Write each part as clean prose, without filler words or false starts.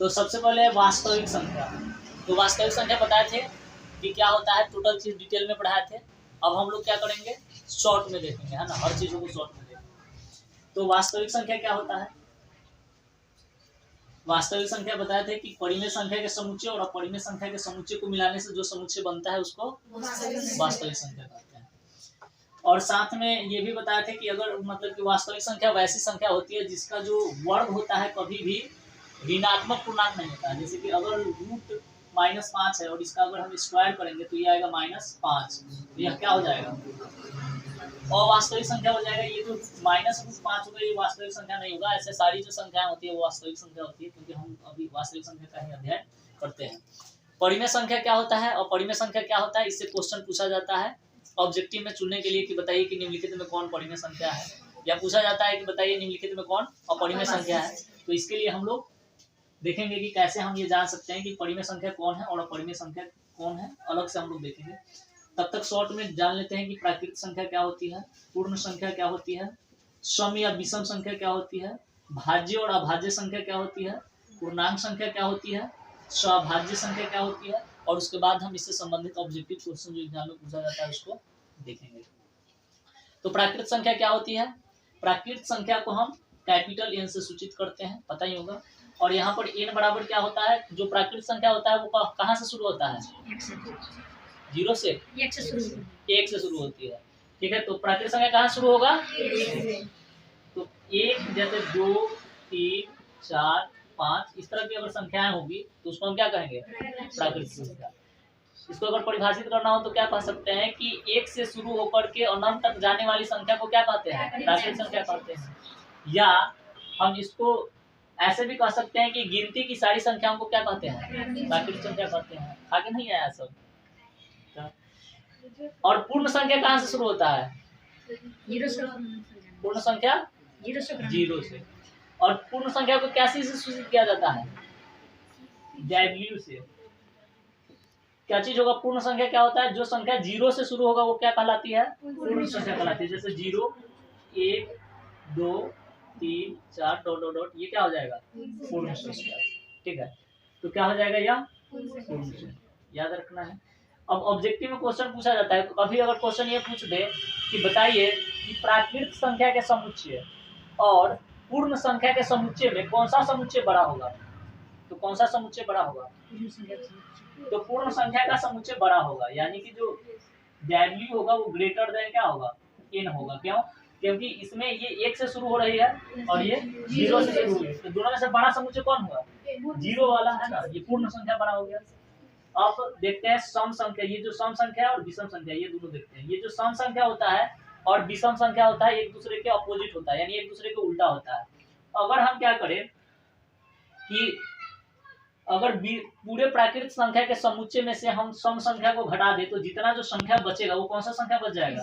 तो सबसे पहले वास्तविक संख्या। तो वास्तविक संख्या बताए थे कि क्या होता है, टोटल चीज डिटेल में पढ़ाए थे। अब हम लोग क्या करेंगे, शॉर्ट में देखेंगे, है ना, हर चीजों को शॉर्ट में देखेंगे। तो वास्तविक संख्या क्या होता है, वास्तविक संख्या बताए थे कि परिमेय संख्या के समुच्चय और अपरिमेय संख्या के समुच्चय को मिलाने से जो समुच्चय बनता है उसको वास्तविक संख्या कहते हैं। और साथ में ये भी बताए थे कि अगर मतलब कि वास्तविक संख्या वैसी संख्या होती है जिसका जो वर्ग होता है कभी भी ऋणात्मक पूर्णांक नहीं होता है। जैसे कि अगर रूट -5 है और इसका अगर हम स्क्वायर करेंगे तो ये आएगा -5, तो यह क्या हो जाएगा, और वास्तविक संख्या हो जाएगा। ये जो -√5 होगा ये वास्तविक संख्या नहीं होगा। ऐसे सारी जो संख्याएं होती है वो वास्तविक संख्या होती है, क्योंकि हम अभी वास्तविक संख्या का ही अध्ययन करते हैं। परिमेय संख्या क्या होता है और परिमेय संख्या क्या होता है, इससे क्वेश्चन पूछा जाता है ऑब्जेक्टिव में चुनने के लिए कि बताइए कि निम्नलिखित में कौन परिमेय संख्या है, या पूछा जाता है कि बताइए निम्नलिखित में कौन अपरिमेय संख्या है। तो इसके लिए हम लोग देखेंगे कि कैसे हम ये जान सकते हैं कि परिमेय संख्या कौन है और अपरिमेय संख्या कौन है, अलग से हम लोग देखेंगे। तब तक शॉर्ट में जान लेते हैं कि प्राकृत संख्या क्या होती है, पूर्ण संख्या क्या होती है, सम या विषम संख्या क्या होती है, भाज्य और अभाज्य संख्या क्या होती है, पूर्णांक संख्या क्या होती है, स्वाभाज्य संख्या क्या होती है, और उसके बाद हम इससे संबंधित ऑब्जेक्टिव क्वेश्चन जो एग्जाम में पूछा जाता है उसको देखेंगे। तो प्राकृत संख्या क्या होती है, प्राकृत संख्या को हम कैपिटल एन से सूचित करते हैं, पता ही होगा। और यहाँ पर एन बराबर क्या होता है, जो प्राकृत संख्या होता है वो कहाँ से शुरू होता है, 0 से, 1 से शुरू होती है। ठीक है, तो प्राकृत संख्या कहाँ शुरू होगा, 1। तो 1 जैसे 2, 3, 4, 5 इस तरह की अगर संख्याएं होगी तो उसको हम क्या कहेंगे, प्राकृत संख्या। इसको अगर परिभाषित करना हो तो क्या कह सकते हैं कि 1 से शुरू होकर के अनंत तक जाने वाली संख्या को क्या कहते हैं, प्राकृत संख्या कहते हैं। या हम इसको ऐसे भी कह सकते हैं कि गिनती की सारी संख्याओं को क्या कहते हैं, प्राकृत संख्या कहते हैं। आगे नहीं आया सब। और पूर्ण संख्या कहाँ से शुरू होता है, पूर्ण संख्या 0 से। और पूर्ण संख्या को कैसे से सूचित किया जाता है, W से। क्या चीज होगा, पूर्ण संख्या क्या होता है, जो संख्या 0 से शुरू होगा वो क्या कहलाती है, पूर्ण संख्या कहलाती है। जैसे 0, 1, 2, 3, 4 डॉट डॉट डॉट, ये क्या हो जाएगा, पूर्ण संख्या। ठीक है, तो क्या हो जाएगा यह पूर्ण संख्या, याद रखना है। अब ऑब्जेक्टिव में क्वेश्चन पूछा जाता है, तो कभी अगर क्वेश्चन ये पूछ दे कि बताइए कि प्राकृत संख्या के समुच्चय और पूर्ण संख्या के समुच्चय में कौन सा समुच्चय बड़ा होगा, तो कौन सा समुच्चय बड़ा होगा, तो पूर्ण संख्या का समुच्चय बड़ा होगा। यानी कि जो वैल्यू होगा वो ग्रेटर देन क्या होगा, n होगा। क्यों, क्योंकि इसमें ये 1 से शुरू हो रही है और ये 0 से शुरू हुई है, तो दोनों में से बड़ा समुच्चय कौन हुआ, 0 वाला है ना, ये पूर्ण संख्या बड़ा हो गया। अब देखते हैं सम संख्या, ये जो सम संख्या और विषम संख्या ये दोनों देखते हैं। ये जो सम संख्या होता है और विषम संख्या होता है एक दूसरे के अपोजिट होता है, यानी एक दूसरे के उल्टा होता है। अगर हम क्या करें कि अगर पूरे प्राकृत संख्या के समुच्चय में से हम सम संख्या को घटा दे तो जितना जो संख्या बचेगा वो कौन सा संख्या बच जाएगा,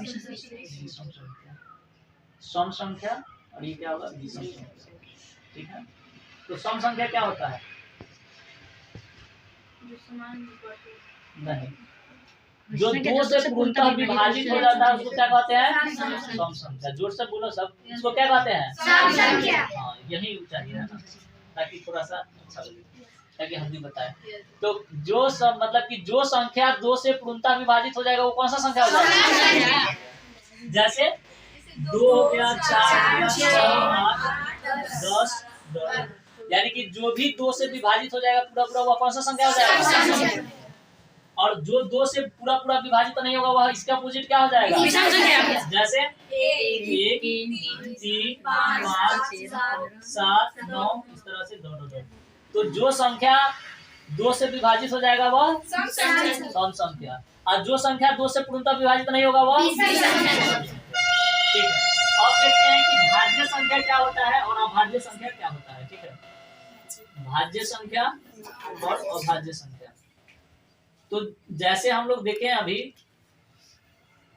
सम संख्या, और ये क्या होगा, विषम संख्या। ठीक है, तो सम संख्या क्या होता है, नहीं, जो 2 से पूर्णतः विभाजित हो जाता है उसको क्या कहते हैं, सम संख्या। जोर से बोलो सब, इसको क्या कहते हैं, सम संख्या। हाँ, यही चाहिए ना, ताकि थोड़ा सा अच्छा लगे, ताकि हम भी बताएं। तो जो मतलब कि जो संख्या 2 से पूर्णतः विभाजित हो जाएगा वो कौन सा संख्या हो जाएगा, जैसे 2 हो गया, 4 हो गया, 6, 8, 10, यानी कि जो भी 2 से विभाजित हो जाएगा पूरा पूरा, वह कौन सा संख्या हो जाएगा। और जो 2 से पूरा पूरा विभाजित तो नहीं होगा वह इसका अपोजिट क्या हो जाएगा, जैसे 1, 3, 5, 7, 9 इस तरह से दो। तो जो संख्या 2 से विभाजित हो जाएगा वह सम संख्या, और जो संख्या 2 से पूर्णतः विभाजित नहीं होगा वह ठीक है। अब देखते हैं कि भाज्य संख्या क्या होता है और अभाज्य संख्या क्या होता है। ठीक है, भाज्य संख्या और अभाज्य संख्या। तो जैसे हम लोग देखें अभी,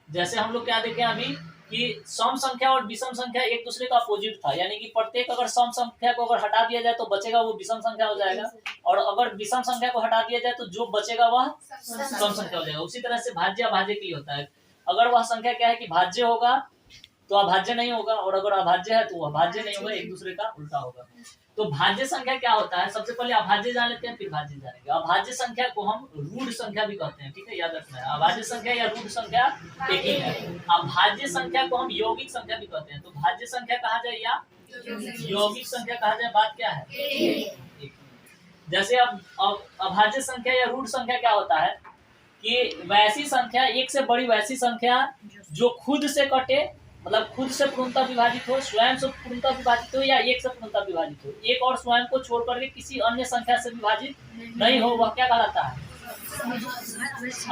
क्या देखें अभी कि सम संख्या और विषम संख्या एक दूसरे का अपोजिट था, यानी कि प्रत्येक अगर सम संख्या को अगर हटा दिया जाए तो बचेगा वो विषम संख्या हो जाएगा, और अगर विषम संख्या को हटा दिया जाए तो जो बचेगा वह सम संख्या हो जाएगा। उसी तरह से भाज्य अभाज्य के लिए होता है, अगर वह संख्या क्या है कि भाज्य होगा तो अभाज्य नहीं होगा, और अगर अभाज्य है तो वह भाज्य नहीं होगा, एक दूसरे का उल्टा होगा। तो भाज्य संख्या क्या होता है, सबसे पहले अभाज्य जान लेते हैं फिर भाज्य जानेंगे। अभाज्य संख्या को हम रूढ़ संख्या भी कहते हैं, ठीक है, याद रखना है। अभाज्य संख्या या रूढ़ संख्या एक ही है। अभाज्य संख्या को हम यौगिक संख्या भी कहते हैं। तो भाज्य संख्या कहा जाए या यौगिक संख्या कहा जाए, बात क्या है। जैसे अब अभाज्य संख्या या रूढ़ संख्या क्या होता है कि वैसी संख्या, एक से बड़ी वैसी संख्या जो खुद से कटे, मतलब खुद से पूर्णतः विभाजित हो, स्वयं से पूर्णतः विभाजित हो, या एक से पूर्णतः विभाजित हो, एक और स्वयं को छोड़ करके किसी अन्य संख्या से विभाजित नहीं हो, वह क्या कहलाता है,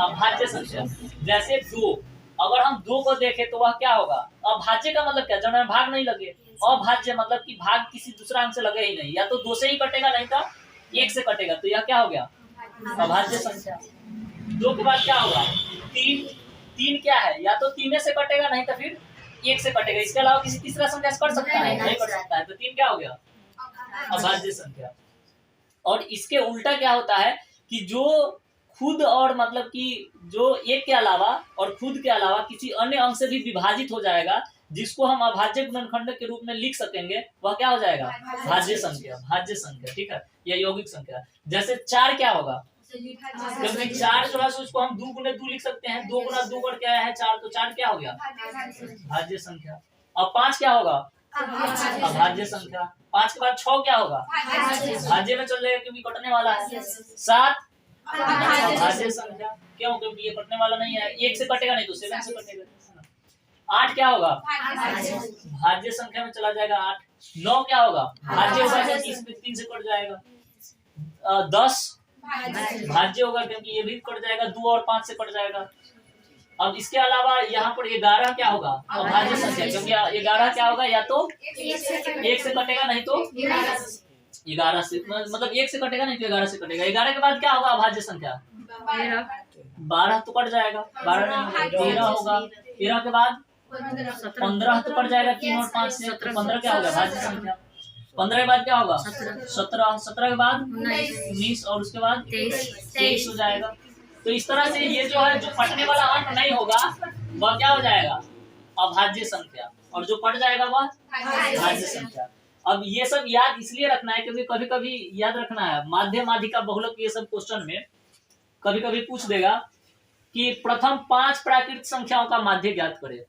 अभाज्य संख्या। जैसे 2, अगर हम 2 को देखें तो वह क्या होगा, अभाज्य का मतलब क्या, जब भाग नहीं लगे। अभाज्य मतलब कि भाग किसी दूसरा अंक से लगे ही नहीं, या तो 2 से ही कटेगा नहीं तो 1 से कटेगा, तो यह क्या हो गया, अभाज्य संख्या। 2 के बाद क्या होगा, 3 क्या है, या तो 3 से कटेगा नहीं तो फिर 1 से कटेगा, इसके अलावा किसी तीसरा संख्या से कर सकता है, नहीं कर सकता है, तो 3 क्या हो गया, अभाज्य संख्या। और इसके उल्टा क्या होता है कि जो खुद और मतलब कि जो एक के अलावा और खुद के अलावा किसी अन्य अंक से भी विभाजित हो जाएगा, जिसको हम अभाज्य गुणनखंड के रूप में लिख सकेंगे, वह क्या हो जाएगा, भाज्य संख्या। भाज्य संख्या, ठीक है, या यौगिक संख्या। जैसे 4 क्या होगा, क्योंकि 4 जो है उसको हम 2 गुने 2 लिख सकते हैं, 2 गुना 2 कर क्या है 4, तो 4 क्या हो गया, भाज्य संख्या। अब 5 क्या होगा, अभाज्य संख्या। 5 के बाद 6 क्या होगा, भाज्य में चल जाएगा क्योंकि कटने वाला है। 7 अभाज्य संख्या, क्यों, क्योंकि ये कटने वाला नहीं है, 1 से कटेगा नहीं तो 7 से कटेगा। 8 क्या होगा, भाज्य संख्या में चला जाएगा 8। 9 क्या होगा, भाज्य होगा, 3 से कट जाएगा। 10 भाज्य होगा क्योंकि ये भी कट जाएगा, 2 और 5 से कट जाएगा। अब इसके अलावा यहाँ पर 11 क्या होगा, अभाज्य संख्या, क्योंकि 11 क्या होगा, या तो 1 से कटेगा नहीं तो 11 से, मतलब 1 से कटेगा नहीं तो 11 से कटेगा। 11 के बाद क्या होगा, अभाज्य संख्या 12 तो कट जाएगा, 12 नहीं 13 होगा। 13 के बाद 15 तो कट जाएगा, 3 और 5 से, तो 15 क्या होगा, भाज्य संख्या। 15 के बाद क्या होगा, 17। 17 के बाद 19 और उसके बाद 23 हो जाएगा। तो इस तरह से ये जो है, जो कटने वाला अंक नहीं होगा वह क्या हो जाएगा, अभाज्य संख्या, और जो कट जाएगा वह भाज्य संख्या। अब ये सब याद इसलिए रखना है क्योंकि कभी कभी याद रखना है, माध्य माध्यिका बहुलक ये सब क्वेश्चन में कभी कभी पूछ देगा कि प्रथम 5 प्राकृत संख्याओं का माध्य ज्ञात करे।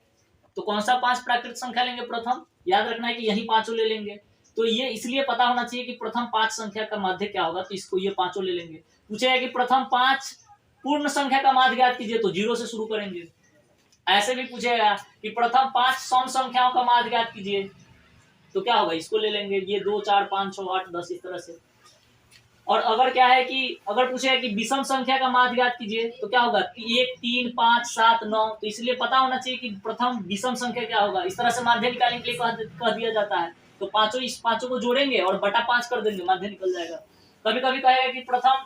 तो कौन सा 5 प्राकृत संख्या लेंगे प्रथम, याद रखना है कि यही 5 ले लेंगे। तो ये इसलिए पता होना चाहिए कि प्रथम 5 संख्या का माध्य क्या होगा, तो इसको ये 5 ले लेंगे। पूछेगा कि प्रथम 5 पूर्ण संख्या का माध्य ज्ञात कीजिए, तो 0 से शुरू करेंगे। ऐसे भी पूछेगा कि प्रथम 5 सम संख्याओं का माध्य ज्ञात कीजिए, तो क्या होगा, इसको ले लेंगे। ये 2 4 5 6 8 10 इस तरह से। और अगर क्या है कि अगर पूछेगा कि विषम संख्या का माध्य ज्ञात कीजिए, तो क्या होगा, 1 3 5 7 9, तो इसलिए पता होना चाहिए कि प्रथम विषम संख्या क्या होगा। इस तरह से माध्य निकालने के लिए कह दिया जाता है। तो पांचों, इस पांचों को जोड़ेंगे और बटा 5 कर देंगे, माध्य निकल जाएगा। कभी कभी कहेगा कि प्रथम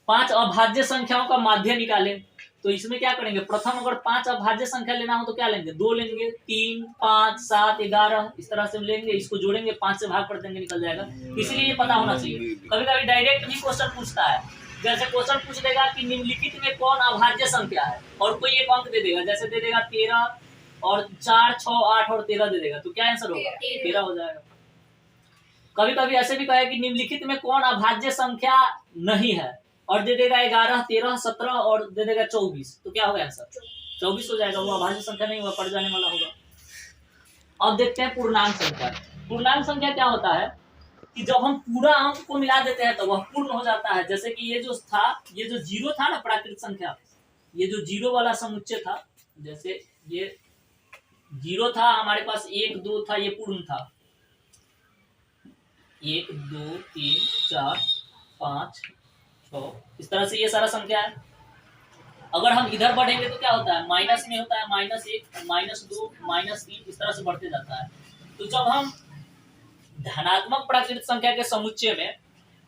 5 अभाज्य संख्याओं का माध्य निकालें, तो इसमें क्या करेंगे, प्रथम अगर 5 अभाज्य संख्या लेना हो तो क्या लेंगे, 2 लेंगे, 3 5 7 11 इस तरह से लेंगे, इसको जोड़ेंगे, 5 से भाग कर देंगे, निकल जाएगा। इसलिए ये पता होना चाहिए। कभी कभी डायरेक्ट भी क्वेश्चन पूछता है, जैसे क्वेश्चन पूछ देगा कि निम्नलिखित में कौन अभाज्य संख्या है, और कोई एक अंक दे देगा, जैसे दे देगा 13 और 4 6 8 और 13 दे देगा, तो क्या आंसर होगा, 13 हो जाएगा। कभी कभी ऐसे भी कहे कि निम्नलिखित में कौन अभाज्य संख्या नहीं है, और दे देगा 11 13 17 और दे देगा 24, तो क्या होगा आंसर, 24 हो जाएगा। वो अभाज्य संख्या नहीं हुआ, पड़ जाने वाला होगा। अब देखते हैं पूर्णांक संख्या। पूर्णांक संख्या क्या होता है कि जब हम पूरा अंक को मिला देते हैं तो वह पूर्ण हो जाता है। जैसे कि ये जो था, ये जो 0 था ना प्राकृत संख्या, ये जो 0 वाला समुच्चय था, जैसे ये 0 था हमारे पास, 1 2 था, ये पूर्ण था, 1 2 3 4 5 6, इस तरह से ये सारा संख्या है। अगर हम इधर बढ़ेंगे तो क्या होता है, माइनस में होता है, -1 -2 -3 इस तरह से बढ़ते जाता है। तो जब हम धनात्मक प्राकृत संख्या के समुच्चय में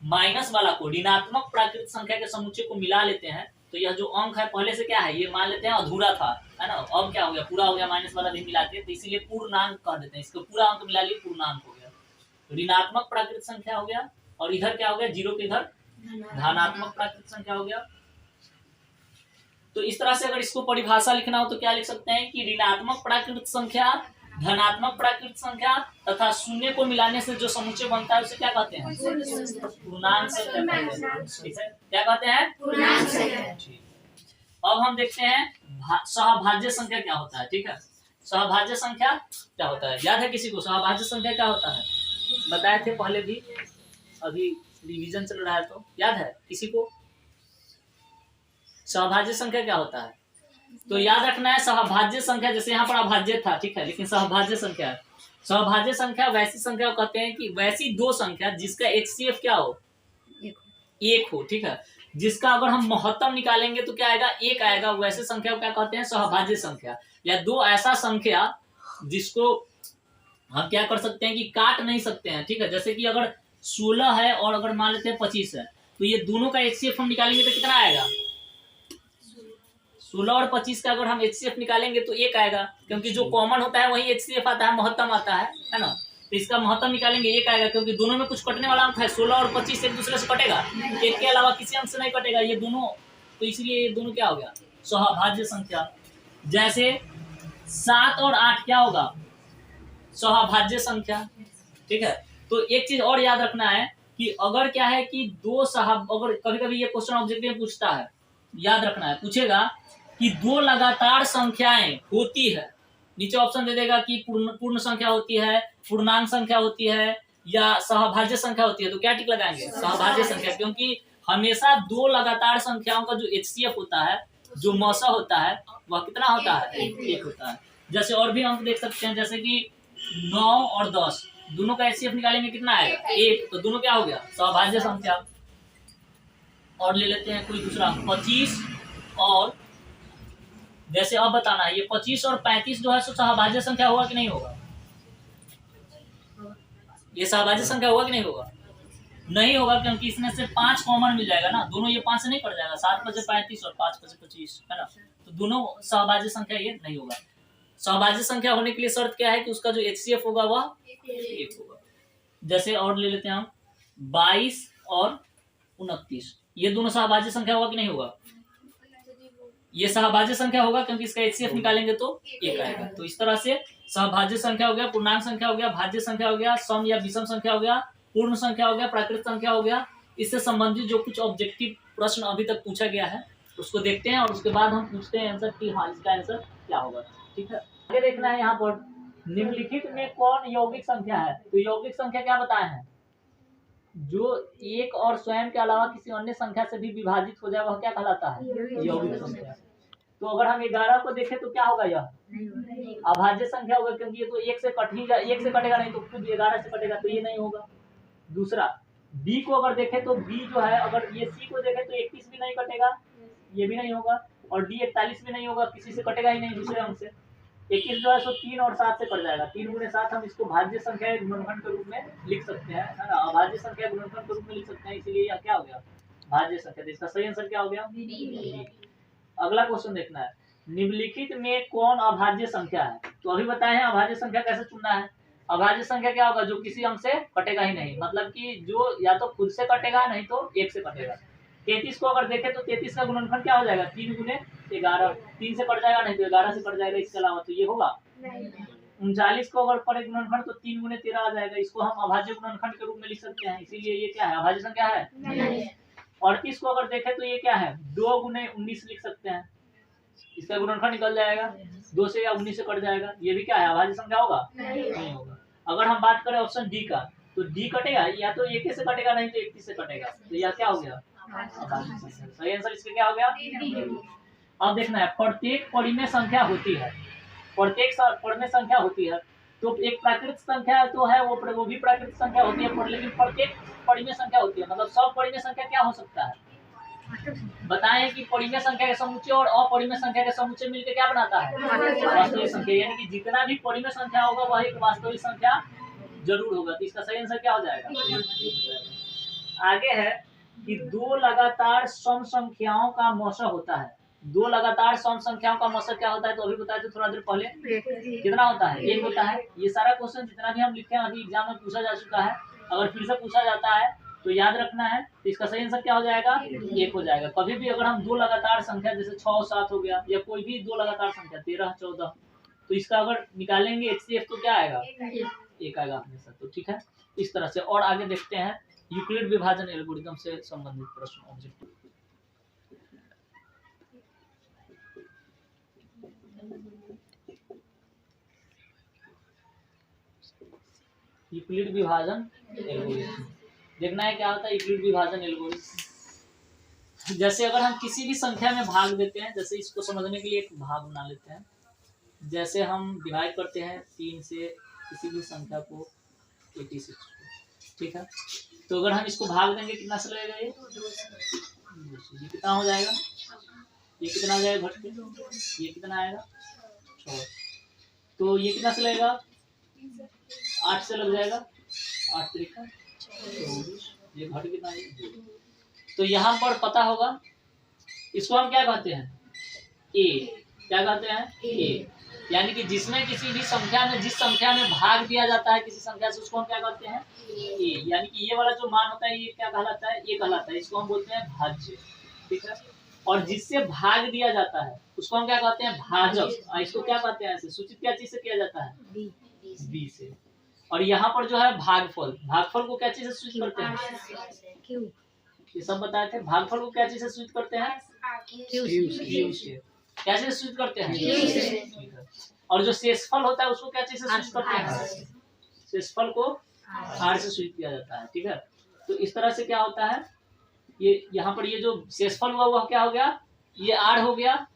माइनस वाला को ऋणात्मक प्राकृत संख्या के समुच्चय को मिला लेते हैं, तो यह जो अंक है पहले से क्या है, ये मान लेते हैं अधूरा था, है ना, अब क्या हो गया, पूरा हो गया, माइनस वाला भी मिला के, तो इसीलिए पूर्णांक कह देते हैं इसको। पूरा अंक मिला लिए, पूर्णांक हो गया। ऋणात्मक प्राकृत संख्या हो गया, और इधर क्या हो गया, 0 के इधर धनात्मक प्राकृत संख्या हो गया। तो इस तरह से अगर इसको परिभाषा लिखना हो तो क्या लिख सकते हैं कि ऋणात्मक प्राकृत संख्या धनात्मक प्राकृत संख्या तथा शून्य को मिलाने से जो समुच्चय बनता है उसे क्या कहते हैं? पूर्णांक संख्या कहते हैं। ठीक है, क्या कहते हैं? पूर्णांक संख्या। ठीक। अब हम देखते हैं सहभाज्य संख्या क्या होता है। ठीक है, सहभाज्य संख्या क्या होता है? याद है किसी को सहभाज्य संख्या क्या होता है? बताए थे पहले भी, अभी रिवीजन चल रहा है तो याद है किसी को? सहभाज्य संख्या क्या होता है? तो याद रखना है सहभाज्य संख्या, जैसे यहाँ पर अभाज्य था, ठीक है, लेकिन सहभाज्य संख्या, सहभाज्य संख्या वैसी संख्या को कहते हैं कि वैसी दो संख्या जिसका HCF क्या हो? एक हो। ठीक है, जिसका अगर हम महत्तम निकालेंगे तो क्या आएगा? एक आएगा। वैसे संख्या को क्या कहते हैं? सहभाज्य संख्या। या दो ऐसा संख्या जिसको हम क्या कर सकते हैं कि काट नहीं सकते हैं। ठीक है, जैसे कि अगर 16 है और अगर मान लेते हैं 25 है, तो ये दोनों का HCF हम निकालेंगे तो कितना आएगा? 16 और 25 का अगर हम HCF निकालेंगे तो एक आएगा, क्योंकि जो कॉमन होता है वही HCF आता है, महत्तम आता है ना। तो इसका महत्तम निकालेंगे एक आएगा, क्योंकि दोनों में कुछ कटने वाला अंक है। 16 और 25 एक दूसरे से कटेगा, एक के अलावा किसी अंक से नहीं कटेगा ये दोनों, तो इसलिए ये दोनों क्या हो गया? सहभाज्य संख्या। जैसे 7 और 8 क्या होगा? सहभाज्य संख्या। ठीक है, तो एक चीज और याद रखना है कि अगर क्या है कि दो अगर कभी कभी ये क्वेश्चन ऑब्जेक्टिव में पूछता है, याद रखना है, पूछेगा कि दो लगातार संख्याएं होती है, नीचे ऑप्शन दे देगा कि पूर्ण संख्या होती है, पूर्णांक संख्या होती है या सहभाज्य संख्या होती है, तो क्या टिक लगाएंगे? सहभाज्य संख्या, क्योंकि हमेशा दो लगातार संख्याओं का जो HCF होता है, जो मौसा होता है, वह कितना होता है? एक होता है। जैसे और भी अंक देख सकते हैं, जैसे कि 9 और 10 दोनों का HCF निकालेंगे कितना आएगा? एक, तो दोनों क्या हो गया? सहभाज्य संख्या। और ले लेते हैं कोई दूसरा, 25 और, जैसे अब बताना है ये 25 और 35 जो है सो सहभाज्य संख्या होगा कि नहीं होगा? ये सहभाज्य संख्या होगा कि नहीं होगा? नहीं होगा, क्योंकि इसमें से 5 कॉमन मिल जाएगा ना, दोनों ये 5 से नहीं कट जाएगा। 7 बजे 35 और 5 बजे 25 है ना, तो दोनों सहभाज्य संख्या ये नहीं होगा। सहभाज्य संख्या होने के लिए शर्त क्या है कि उसका जो HCF होगा वह एक होगा। जैसे और ले लेते हैं हम 22 और 29, ये दोनों सहभाज्य संख्या होगा कि नहीं होगा? ये सहभाज्य संख्या होगा, क्योंकि इसका HCF निकालेंगे तो एक आएगा। तो इस तरह से सहभाज्य संख्या हो गया, पूर्णांक संख्या हो गया, भाज्य संख्या हो गया, सम या विषम संख्या हो गया, पूर्ण संख्या हो गया, प्राकृत संख्या हो गया। इससे संबंधित जो कुछ ऑब्जेक्टिव प्रश्न अभी तक पूछा गया है उसको देखते हैं और उसके बाद हम पूछते हैं आंसर कि हाँ इसका आंसर क्या होगा। ठीक है, आगे देखना है यहाँ पर निम्नलिखित में कौन यौगिक संख्या है? तो यौगिक संख्या क्या बताए हैं? जो एक और स्वयं के अलावा किसी अन्य संख्या से भी विभाजित हो जाए वह क्या कहलाता है? यौगिक संख्या। तो अगर हम 11 को देखें तो क्या होगा? यह अभाज्य संख्या होगा, क्योंकि ये तो एक से कटेगा नहीं, तो खुद 11 से कटेगा, तो ये नहीं होगा। दूसरा बी को अगर देखें तो बी जो है, अगर ये सी को देखें तो 31 भी नहीं कटेगा, ये भी नहीं होगा, और डी 41 भी नहीं होगा, किसी से कटेगा ही नहीं दूसरे अंक से। 21 जो है सो 3 और 7 से कट जाएगा। 3 गुणे 7 हम इसको भाज्य संख्या गुणनखंड के रूप में लिख सकते हैं, है ना, अभाज्य संख्या गुणनखंड के रूप में लिख सकते हैं, इसीलिए यह क्या हो गया? भाज्य संख्या। तो इसका सही आंसर क्या हो गया? अगला क्वेश्चन देखना है, निम्नलिखित में कौन अभाज्य संख्या है? तो अभी बताए हैं अभाज्य संख्या कैसे चुनना है। अभाज्य संख्या क्या होगा? जो किसी अंक से कटेगा ही नहीं, मतलब कि जो या तो खुद से कटेगा नहीं तो एक से कटेगा। 33 को अगर देखें तो 33 का गुणनखंड क्या हो जाएगा? 3 गुणे 11, 3 से कट जाएगा नहीं तो 11 से कट जाएगा, इसके अलावा तो ये होगा। 39 को अगर पड़े गुणनखंड तो 3 गुणे 13 आ जाएगा, इसको हम अभाज्य गुणनखंड के रूप में लिख सकते हैं, इसीलिए ये क्या है? अभाज्य संख्या है। 38 को अगर देखें तो ये क्या है? 2 गुणे 19 लिख सकते हैं, इसका गुणनखंड निकल जाएगा, 2 से या 19 से कट जाएगा, ये भी क्या है? अभाज्य संख्या होगा? नहीं होगा। अगर हम बात करें ऑप्शन डी का, तो डी कटेगा या तो 1 से कटेगा नहीं तो 31 से कटेगा, तो यह क्या हो गया? सही आंसर इसका क्या हो गया? अब देखना है, प्रत्येक परिमेय संख्या होती है, प्रत्येक परिमेय संख्या होती है, तो एक प्राकृत संख्या तो है वो भी प्राकृत संख्या होती है, लेकिन प्रत्येक परिमेय संख्या होती है, मतलब सब परिमेय संख्या क्या हो सकता है? बताएं कि परिमेय संख्या के समुच्चय और अपरिमेय संख्या के समुच्चय मिलकर क्या बनाता है? वास्तविक संख्या। यानी कि जितना भी परिमेय संख्या होगा वह एक वास्तविक संख्या जरूर होगा। तो इसका सही आंसर क्या हो जाएगा? आगे है कि दो लगातार सम संख्याओं का मौसा होता है। दो लगातार सम संख्याओं का मौसा क्या होता है? तो अभी बताए थे थोड़ा देर पहले, कितना होता है? एक होता है। ये सारा क्वेश्चन जितना भी हम लिखे हैं अभी एग्जाम में पूछा जा चुका है, अगर फिर से पूछा जाता है तो याद रखना है। तो इसका सही आंसर क्या हो जाएगा? एक हो जाएगा। कभी भी अगर हम दो लगातार संख्या जैसे 6 और 7 हो गया, या कोई भी दो लगातार संख्या 13, 14, तो इसका अगर निकालेंगे HCF तो क्या आएगा, 1 आएगा हमेशा। तो ठीक है, इस तरह से। और आगे देखते हैं यूक्लिड विभाजन एल्गोरिथम से संबंधित प्रश्न ऑब्जेक्टिव। यूक्लिड विभाजन एल्गोरिथम देखना है क्या होता है यूक्लिड विभाजन एल्गोरिथम। जैसे अगर हम किसी भी संख्या में भाग देते हैं, जैसे इसको समझने के लिए एक भाग बना लेते हैं। जैसे हम डिवाइड करते हैं 3 से किसी भी संख्या को 86, ठीक है। तो अगर हम इसको भाग देंगे कितना से लगेगा, ये कितना हो जाएगा, ये कितना आ जाएगा घट के, ये कितना आएगा 6। तो ये कितना से लगेगा, 8 से लग जाएगा, 8 तरीका 24, ये घट कितना है 2। तो यहाँ पर पता होगा इसको हम क्या कहते हैं, ए। क्या कहते हैं, ए। यानी कि जिसमें किसी भी संख्या में, जिस संख्या में भाग दिया जाता है किसी संख्या से, उसको हम क्या कहते हैं, ए। यानी कि ये वाला जो मान होता है ये क्या कहलाता है, ए कहलाता है। इसको हम बोलते हैं भाज्य, ठीक है। और जिससे भाग दिया जाता है उसको हम क्या कहते हैं, भाजक। इसको क्या कहते हैं, ऐसे सूचित क्या चीज से किया जाता है, बी से। और यहाँ पर जो है भागफल, भागफल को क्या चीज से सूचित करते हैं, ये सब बताए थे। भागफल को क्या चीज से सूचित करते हैं, क्यू से। कैसे सूचित करते हैं, और जो शेषफल होता है उसको क्या चीज से सूचित करते हैं, शेषफल को आर से सूचित किया जाता है, ठीक है। तो इस तरह से क्या होता है, ये यहाँ पर ये जो शेषफल हुआ वह क्या हो गया, ये आर हो गया,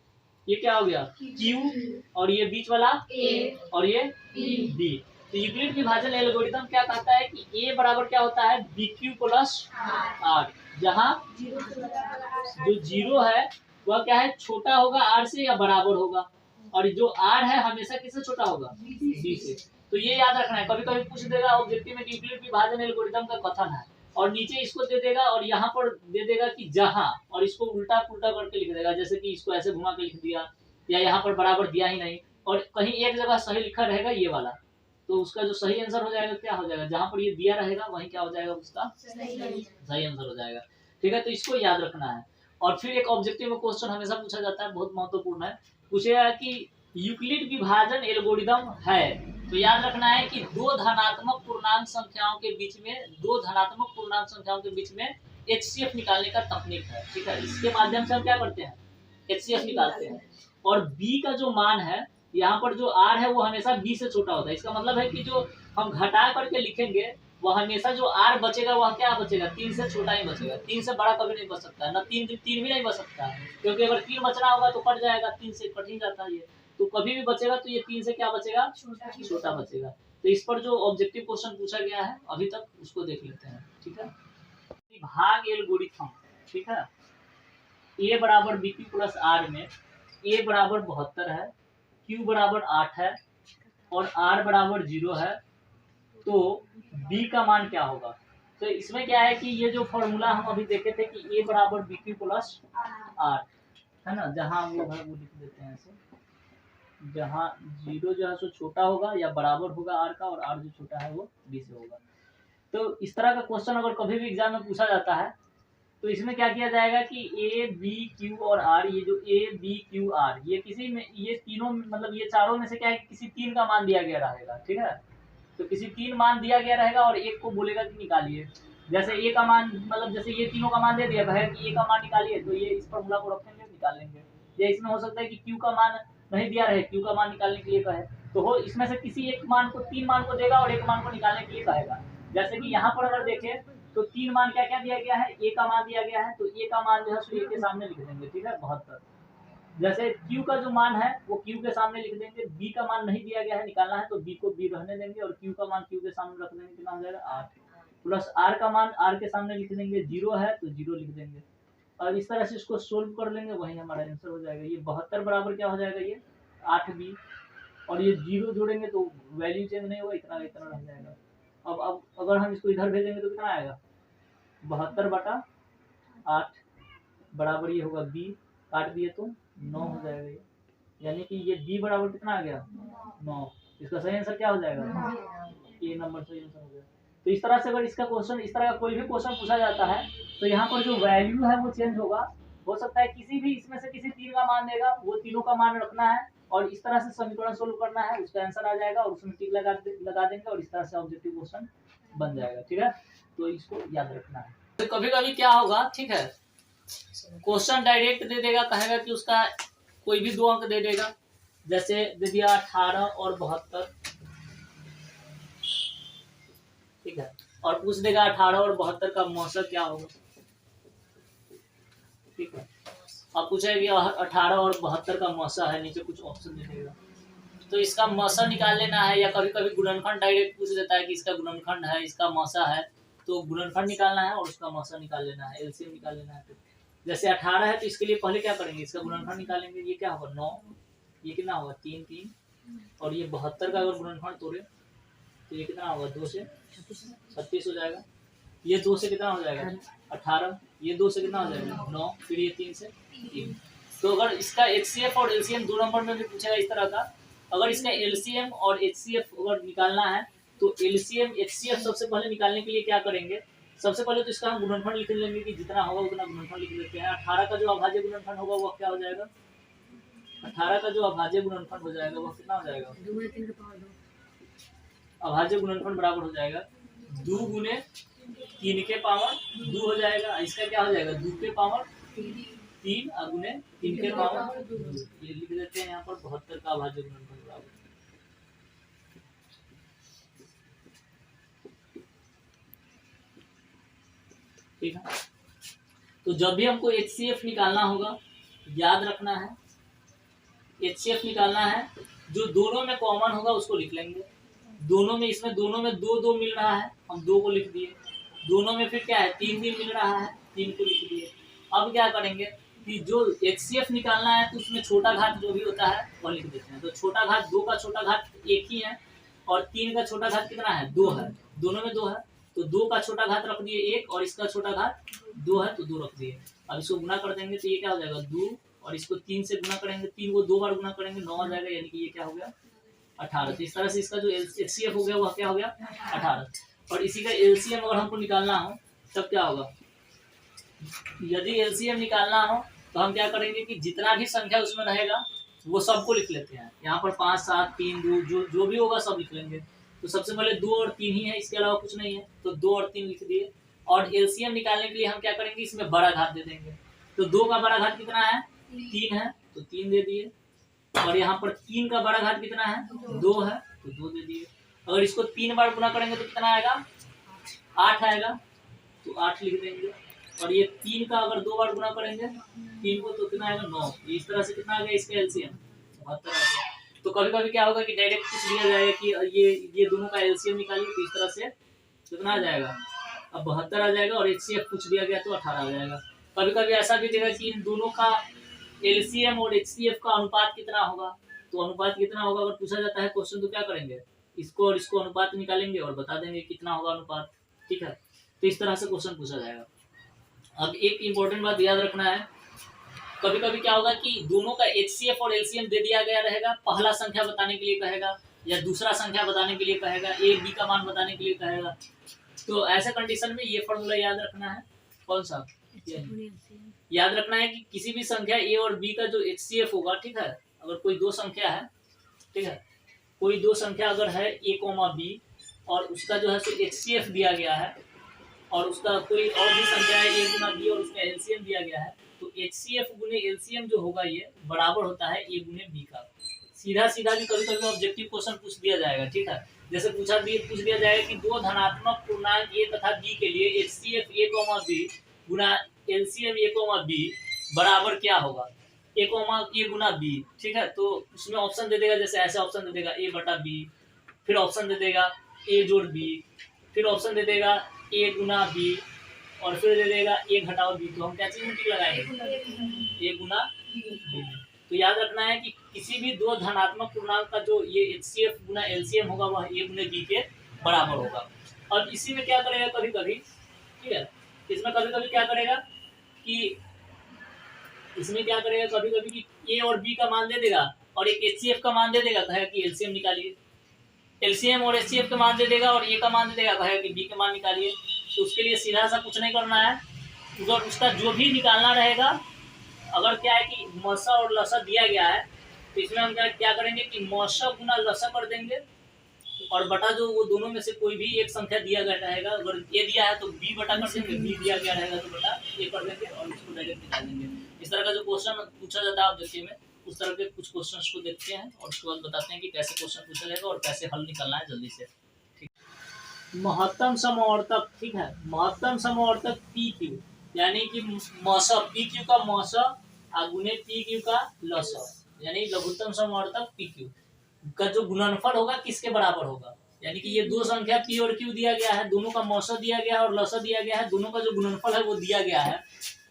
ये क्या हो गया क्यू, और ये बीच वाला ए, और ये बी। तो यूक्लिड विभाजन एल्गोरिथम क्या कहता है कि ए बराबर क्या होता है, बी क्यू प्लस आर, जहाँ जो 0 है वह क्या है, छोटा होगा आर से या बराबर होगा, और जो आर है हमेशा किससे छोटा होगा, बी से। तो ये याद रखना है। कभी कभी पूछ देगा ऑब्जेक्टिव में यूक्लिड विभाजन एल्गोरिथम का कथन है, और नीचे इसको दे देगा और यहाँ पर दे देगा कि जहाँ, और इसको उल्टा पुल्टा करके लिख देगा, जैसे कि इसको ऐसे घुमा के लिख दिया, या यहाँ पर बराबर दिया ही नहीं, और कहीं एक जगह सही लिखा रहेगा ये वाला, तो उसका जो सही आंसर हो जाएगा क्या हो जाएगा, जहाँ पर ये दिया रहेगा वहीं क्या हो जाएगा, उसका सही आंसर हो जाएगा, ठीक है। तो इसको याद रखना है। और फिर एक ऑब्जेक्टिव में क्वेश्चन हमेशा पूछा जाता है, बहुत महत्वपूर्ण है, पूछेगा कि यूक्लिड विभाजन एल्गोरिथम है, तो याद रखना है कि दो धनात्मक पूर्णांक संख्याओं के बीच में HCF निकालने का तकनीक है, ठीक है। इसके माध्यम से हम क्या करते हैं, HCF निकालते हैं। और B का जो मान है, यहाँ पर जो R है वो हमेशा B से छोटा होता है। इसका मतलब है कि जो हम घटा करके लिखेंगे वह हमेशा जो R बचेगा वह क्या बचेगा, 3 से छोटा ही बचेगा, 3 से बड़ा कभी नहीं बच सकता है, ना 3 भी नहीं बच सकता है, क्योंकि अगर 3 बचना होगा तो कट जाएगा, 3 से कट ही जाता है ये, तो कभी भी बचेगा तो ये 3 से क्या बचेगा, छोटा बचेगा। तो इस पर जो ऑब्जेक्टिव क्वेश्चन पूछा गया है अभी तक उसको देख लेते हैं, ठीक है। भाग एल्गोरिथम, ठीक है। ए बराबर बी क्यू प्लस आर में ए बराबर 72 है, क्यू बराबर 8 है, और आर बराबर 0 है, तो बी का मान क्या होगा। तो इसमें क्या है कि ये जो फॉर्मूला हम अभी देखे थे कि ए बराबर बी क्यू प्लस आर है ना, जहाँ हम लोग वो लिख देते हैं ऐसे, जहाँ 0 जो है सो छोटा होगा या बराबर होगा आर का, और आर जो छोटा है वो बी से होगा। तो इस तरह का क्वेश्चन अगर कभी भी एग्जाम में पूछा जाता है तो इसमें क्या किया जाएगा कि ए बी क्यू और आर, ये जो ए बी क्यू आर, ये किसी में, ये तीनों मतलब ये चारों में से क्या है कि किसी 3 का मान दिया गया रहेगा, ठीक है। तो किसी 3 मान दिया गया रहेगा और एक को बोलेगा कि निकालिए। जैसे ए का मान, मतलब जैसे ये तीनों का मान दे दिया है कि ए का मान निकालिए, तो ये इस फॉर्मूला को रखेंगे, निकाल लेंगे। या इसमें हो सकता है कि क्यू का मान नहीं दिया रहे, क्यू का मान निकालने के लिए कहे, तो हो इसमें से किसी एक मान को, 3 मान को देगा और एक मान को निकालने के लिए कहेगा। जैसे कि यहाँ पर अगर देखें तो 3 मान क्या क्या दिया गया है, ए का मान दिया गया है, तो ए का मान जो है सो ए के सामने लिख देंगे, ठीक है 72। जैसे क्यू का जो मान है वो क्यू के सामने लिख देंगे, बी का मान नहीं दिया गया है, निकालना है, तो बी को बी रहने देंगे, और क्यू का मान क्यू के सामने रख देंगे, कितना हो जाएगा 8, प्लस आर का मान आर के सामने लिख देंगे, 0 है तो 0 लिख देंगे, और इस तरह से इसको सोल्व कर लेंगे, वही हमारा आंसर हो जाएगा। ये 72 बराबर क्या हो जाएगा, ये 8b, और ये 0 जोड़ेंगे तो वैल्यू चेंज नहीं होगा, इतना इतना रह जाएगा। अब अगर हम इसको इधर भेजेंगे तो कितना आएगा, 72/8 बराबर ये होगा b, काट दिए तो 9 हो जाएगा ये, यानी कि ये b बराबर कितना आ गया 9। इसका सही आंसर क्या हो जाएगा, ये नंबर सही आंसर हो गया। तो इस तरह से अगर इसका क्वेश्चन, इस तरह का कोई भी क्वेश्चन पूछा जाता है तो यहाँ पर जो वैल्यू है वो चेंज होगा, हो सकता है किसी भी इसमें से किसी तीन का मान देगा, वो तीनों का मान रखना है और इस तरह से समीकरण सोल्व करना है, उसका आंसर आ जाएगा और उसमें टिक लगा देंगे और इस तरह से ऑब्जेक्टिव क्वेश्चन बन जाएगा। ठीक है, तो इसको याद रखना है। तो कभी कभी क्या होगा, ठीक है, क्वेश्चन डायरेक्ट दे देगा, कहेगा कि उसका कोई भी 2 अंक दे देगा, जैसे दे दिया 18 और 72, ठीक है, और पूछ देगा 18 और 72 का मौसम क्या होगा। ठीक है, अब पूछेगा कि 18 और 72 का मौसम है, नीचे कुछ ऑप्शन दे देगा, तो इसका मौसम निकाल लेना है, या कभी कभी गुणनखंड डायरेक्ट पूछ देता है कि इसका गुणनखंड है, इसका मौसम है, तो गुणनखंड निकालना है और उसका मौसम निकाल लेना है, एलसीएम निकाल लेना है। जैसे 18 है तो इसके लिए पहले क्या करेंगे, इसका गुणनखंड निकालेंगे, ये क्या होगा 9, ये कितना होगा 3 3, और ये 72 का अगर गुणनखंड तोड़े तो ये कितना होगा 2 से 36 हो जाएगा, ये 2 से कितना हो जाएगा 18, ये 2 से कितना हो जाएगा 9, फिर ये 3 से 3। तो अगर इसका एचसीएफ और एलसीएम 2 नंबर में भी पूछेगा इस तरह का, अगर इसका एलसीएम और एचसीएफ अगर निकालना है तो एलसीएम एचसीएफ सबसे पहले निकालने के लिए क्या करेंगे, सबसे पहले तो इसका हम गुणनखंड लिख लेंगे कि जितना होगा उतना गुणनखंड लिख लेते हैं। 18 का जो अभाज्य गुणनखंड होगा वो क्या हो जाएगा, 18 का जो अभाज्य गुणनखंड हो जाएगा वो कितना हो जाएगा, अभाज्य गुणनखंड बराबर हो जाएगा 2 गुने 3 के पावर 2 हो जाएगा, इसका क्या हो जाएगा 2 के पावर 3 गुने 3 के पावर 2, ये लिख देते हैं यहाँ पर 72 का अभाज्य गुणनखंड बराबर। ठीक है, तो जब भी हमको एचसीएफ निकालना होगा, याद रखना है एचसीएफ निकालना है, जो दोनों में कॉमन होगा उसको लिख लेंगे, दोनों में, इसमें दोनों में 2 2 मिल रहा है, हम 2 को लिख दिए, दोनों में फिर क्या है 3 3 मिल रहा है, 3 को लिख दिए। अब क्या करेंगे कि जो एचसीएफ निकालना है तो उसमें छोटा घात जो भी होता है वह लिख देते हैं, तो छोटा घात 2 का छोटा घात 1 ही है और 3 का छोटा घात कितना है 2 है, दोनों में 2 है, तो 2 का छोटा घात रख दिए 1 और इसका छोटा घात 2 है तो 2 रख दिए। अब इसको गुना कर देंगे तो ये क्या हो जाएगा 2, और इसको 3 से गुना करेंगे, 3 को 2 बार गुना करेंगे 9 आ जाएगा, यानी कि ये क्या हो गया 18। तो इस तरह से इसका जो एचसीएफ हो गया वह क्या हो गया 18। और इसी का एलसीएम अगर हमको निकालना हो तब क्या होगा, यदि एलसीएम निकालना हो तो हम क्या करेंगे कि जितना भी संख्या उसमें रहेगा वो सबको लिख लेते हैं, यहाँ पर 5 7 3 2 जो भी होगा सब लिख लेंगे। तो सबसे पहले 2 और 3 ही है, इसके अलावा कुछ नहीं है, तो 2 और 3 लिख दिए। और एलसीएम निकालने के लिए हम क्या करेंगे, इसमें बड़ा घात दे देंगे, तो 2 का बड़ा घात कितना है 3 है तो 3 दे दिए, और यहाँ पर 3 का बड़ा घात कितना है 2 है तो 2 दे दिए। अगर इसको 3 बार गुना करेंगे तो कितना आएगा 8 आएगा, तो 8 लिख देंगे। और ये 3 का अगर 2 बार गुना करेंगे 3 को तो कितना आएगा 9। इस तरह से कितना आ गया इसका एलसीएम 72 आ गया। तो कभी कभी क्या होगा कि डायरेक्ट पूछ दिया जाएगा कि ये दोनों का एलसीएम निकालिए, तो इस तरह से कितना आ जाएगा अब 72 आ जाएगा, और एचसीएफ पूछ दिया गया तो 18 आ जाएगा। कभी कभी ऐसा भी देगा कि इन दोनों का एलसीएम और एचसीएफ का अनुपात कितना होगा, तो अनुपात कितना होगा अगर पूछा जाता है क्वेश्चन तो क्या करेंगे, इसको और इसको अनुपात निकालेंगे और बता देंगे कितना होगा अनुपात। ठीक है, तो इस तरह से क्वेश्चन पूछा जाएगा। अब एक इम्पोर्टेंट बात याद रखना है, कभी कभी क्या होगा कि दोनों का एचसीएफ और एलसीएम दे दिया गया रहेगा, पहला संख्या बताने के लिए कहेगा या दूसरा संख्या बताने के लिए कहेगा, ए बी का मान बताने के लिए कहेगा, तो ऐसे कंडीशन में ये फॉर्मूला याद रखना है। कौन सा याद रखना है कि किसी भी संख्या ए और बी का जो एचसीएफ होगा, ठीक है, अगर कोई 2 संख्या है, ठीक है, कोई 2 संख्या अगर है ए कोमा बी और उसका जो है सो एचसीएफ दिया गया है, और उसका कोई और भी संख्या है ए गुना बी और उसका एलसीएम दिया गया है, तो एचसीएफ गुने एलसीएम जो होगा ये बराबर होता है ए गुने बी का। सीधा सीधा भी कभी कभी ऑब्जेक्टिव क्वेश्चन पूछ दिया जाएगा। ठीक है, जैसे पूछ दिया जाएगा कि 2 धनात्मक पूर्णांक ए तथा बी के लिए एचसीएफ ए कोमा बी गुना एलसीएम ए कोमा बी बराबर क्या होगा, ए कोमा ए गुना बी। ठीक है, तो उसमें ऑप्शन दे देगा, जैसे ऐसे ऑप्शन दे देगा ए बटा बी, फिर ऑप्शन दे देगा ए जोड़ बी, फिर ऑप्शन दे देगा ए गुना बी, और फिर दे देगा ए घटाओ बी। तो हम क्या चीज में टिक लगाएंगे ए गुना बी। तो याद रखना है कि किसी भी 2 धनात्मक पूर्णांक का जो ये एचसीएफ गुना एलसीएम होगा वह ए गुने बी के बराबर होगा। और इसी में क्या करेगा कभी कभी, ठीक है, इसमें कभी कभी क्या करेगा कि इसमें क्या करेगा कभी कभी कि ए और बी का मान दे देगा और एक एचसीएफ का मान दे देगा, कहेगा कि एलसीएम निकालिए, एलसीएम और एचसीएफ का मान दे देगा और ए का मान दे देगा, कहेगा कि बी का मान निकालिए। तो उसके लिए सीधा सा कुछ नहीं करना है, उधर उसका जो भी निकालना रहेगा अगर क्या है कि मौसा और लसा दिया गया है तो इसमें हम क्या करेंगे कि मौसा गुना लसा कर देंगे और बटा जो वो दोनों में से कोई भी एक संख्या दिया गया रहेगा, अगर ए दिया है तो बी बटा कर देंगे, बी दिया गया रहेगा तो बटा ए कर देंगे और इसको डायरेक्ट निकाल देंगे। इस तरह का जो क्वेश्चन पूछा जाता है ऑब्जेक्टिव में, उस तरह के कुछ क्वेश्चंस को देखते हैं और उसके बाद बताते हैं कि कैसे क्वेश्चन पूछा जाएगा और कैसे हल निकालना है जल्दी से। ठीक, महत्तम समवर्तक, ठीक है, महत्तम समवर्तक पी क्यू, यानी कि मौसा पी क्यू का मौसा गुने पी क्यू का लसा, यानी लघुत्तम समवर्तक पी क्यू का जो गुणनफल होगा किसके बराबर होगा, यानी कि ये दो संख्या पी और क्यू दिया गया है, दोनों का मौसा दिया गया है और लसा दिया गया है, दोनों का जो गुणनफल है वो दिया गया है।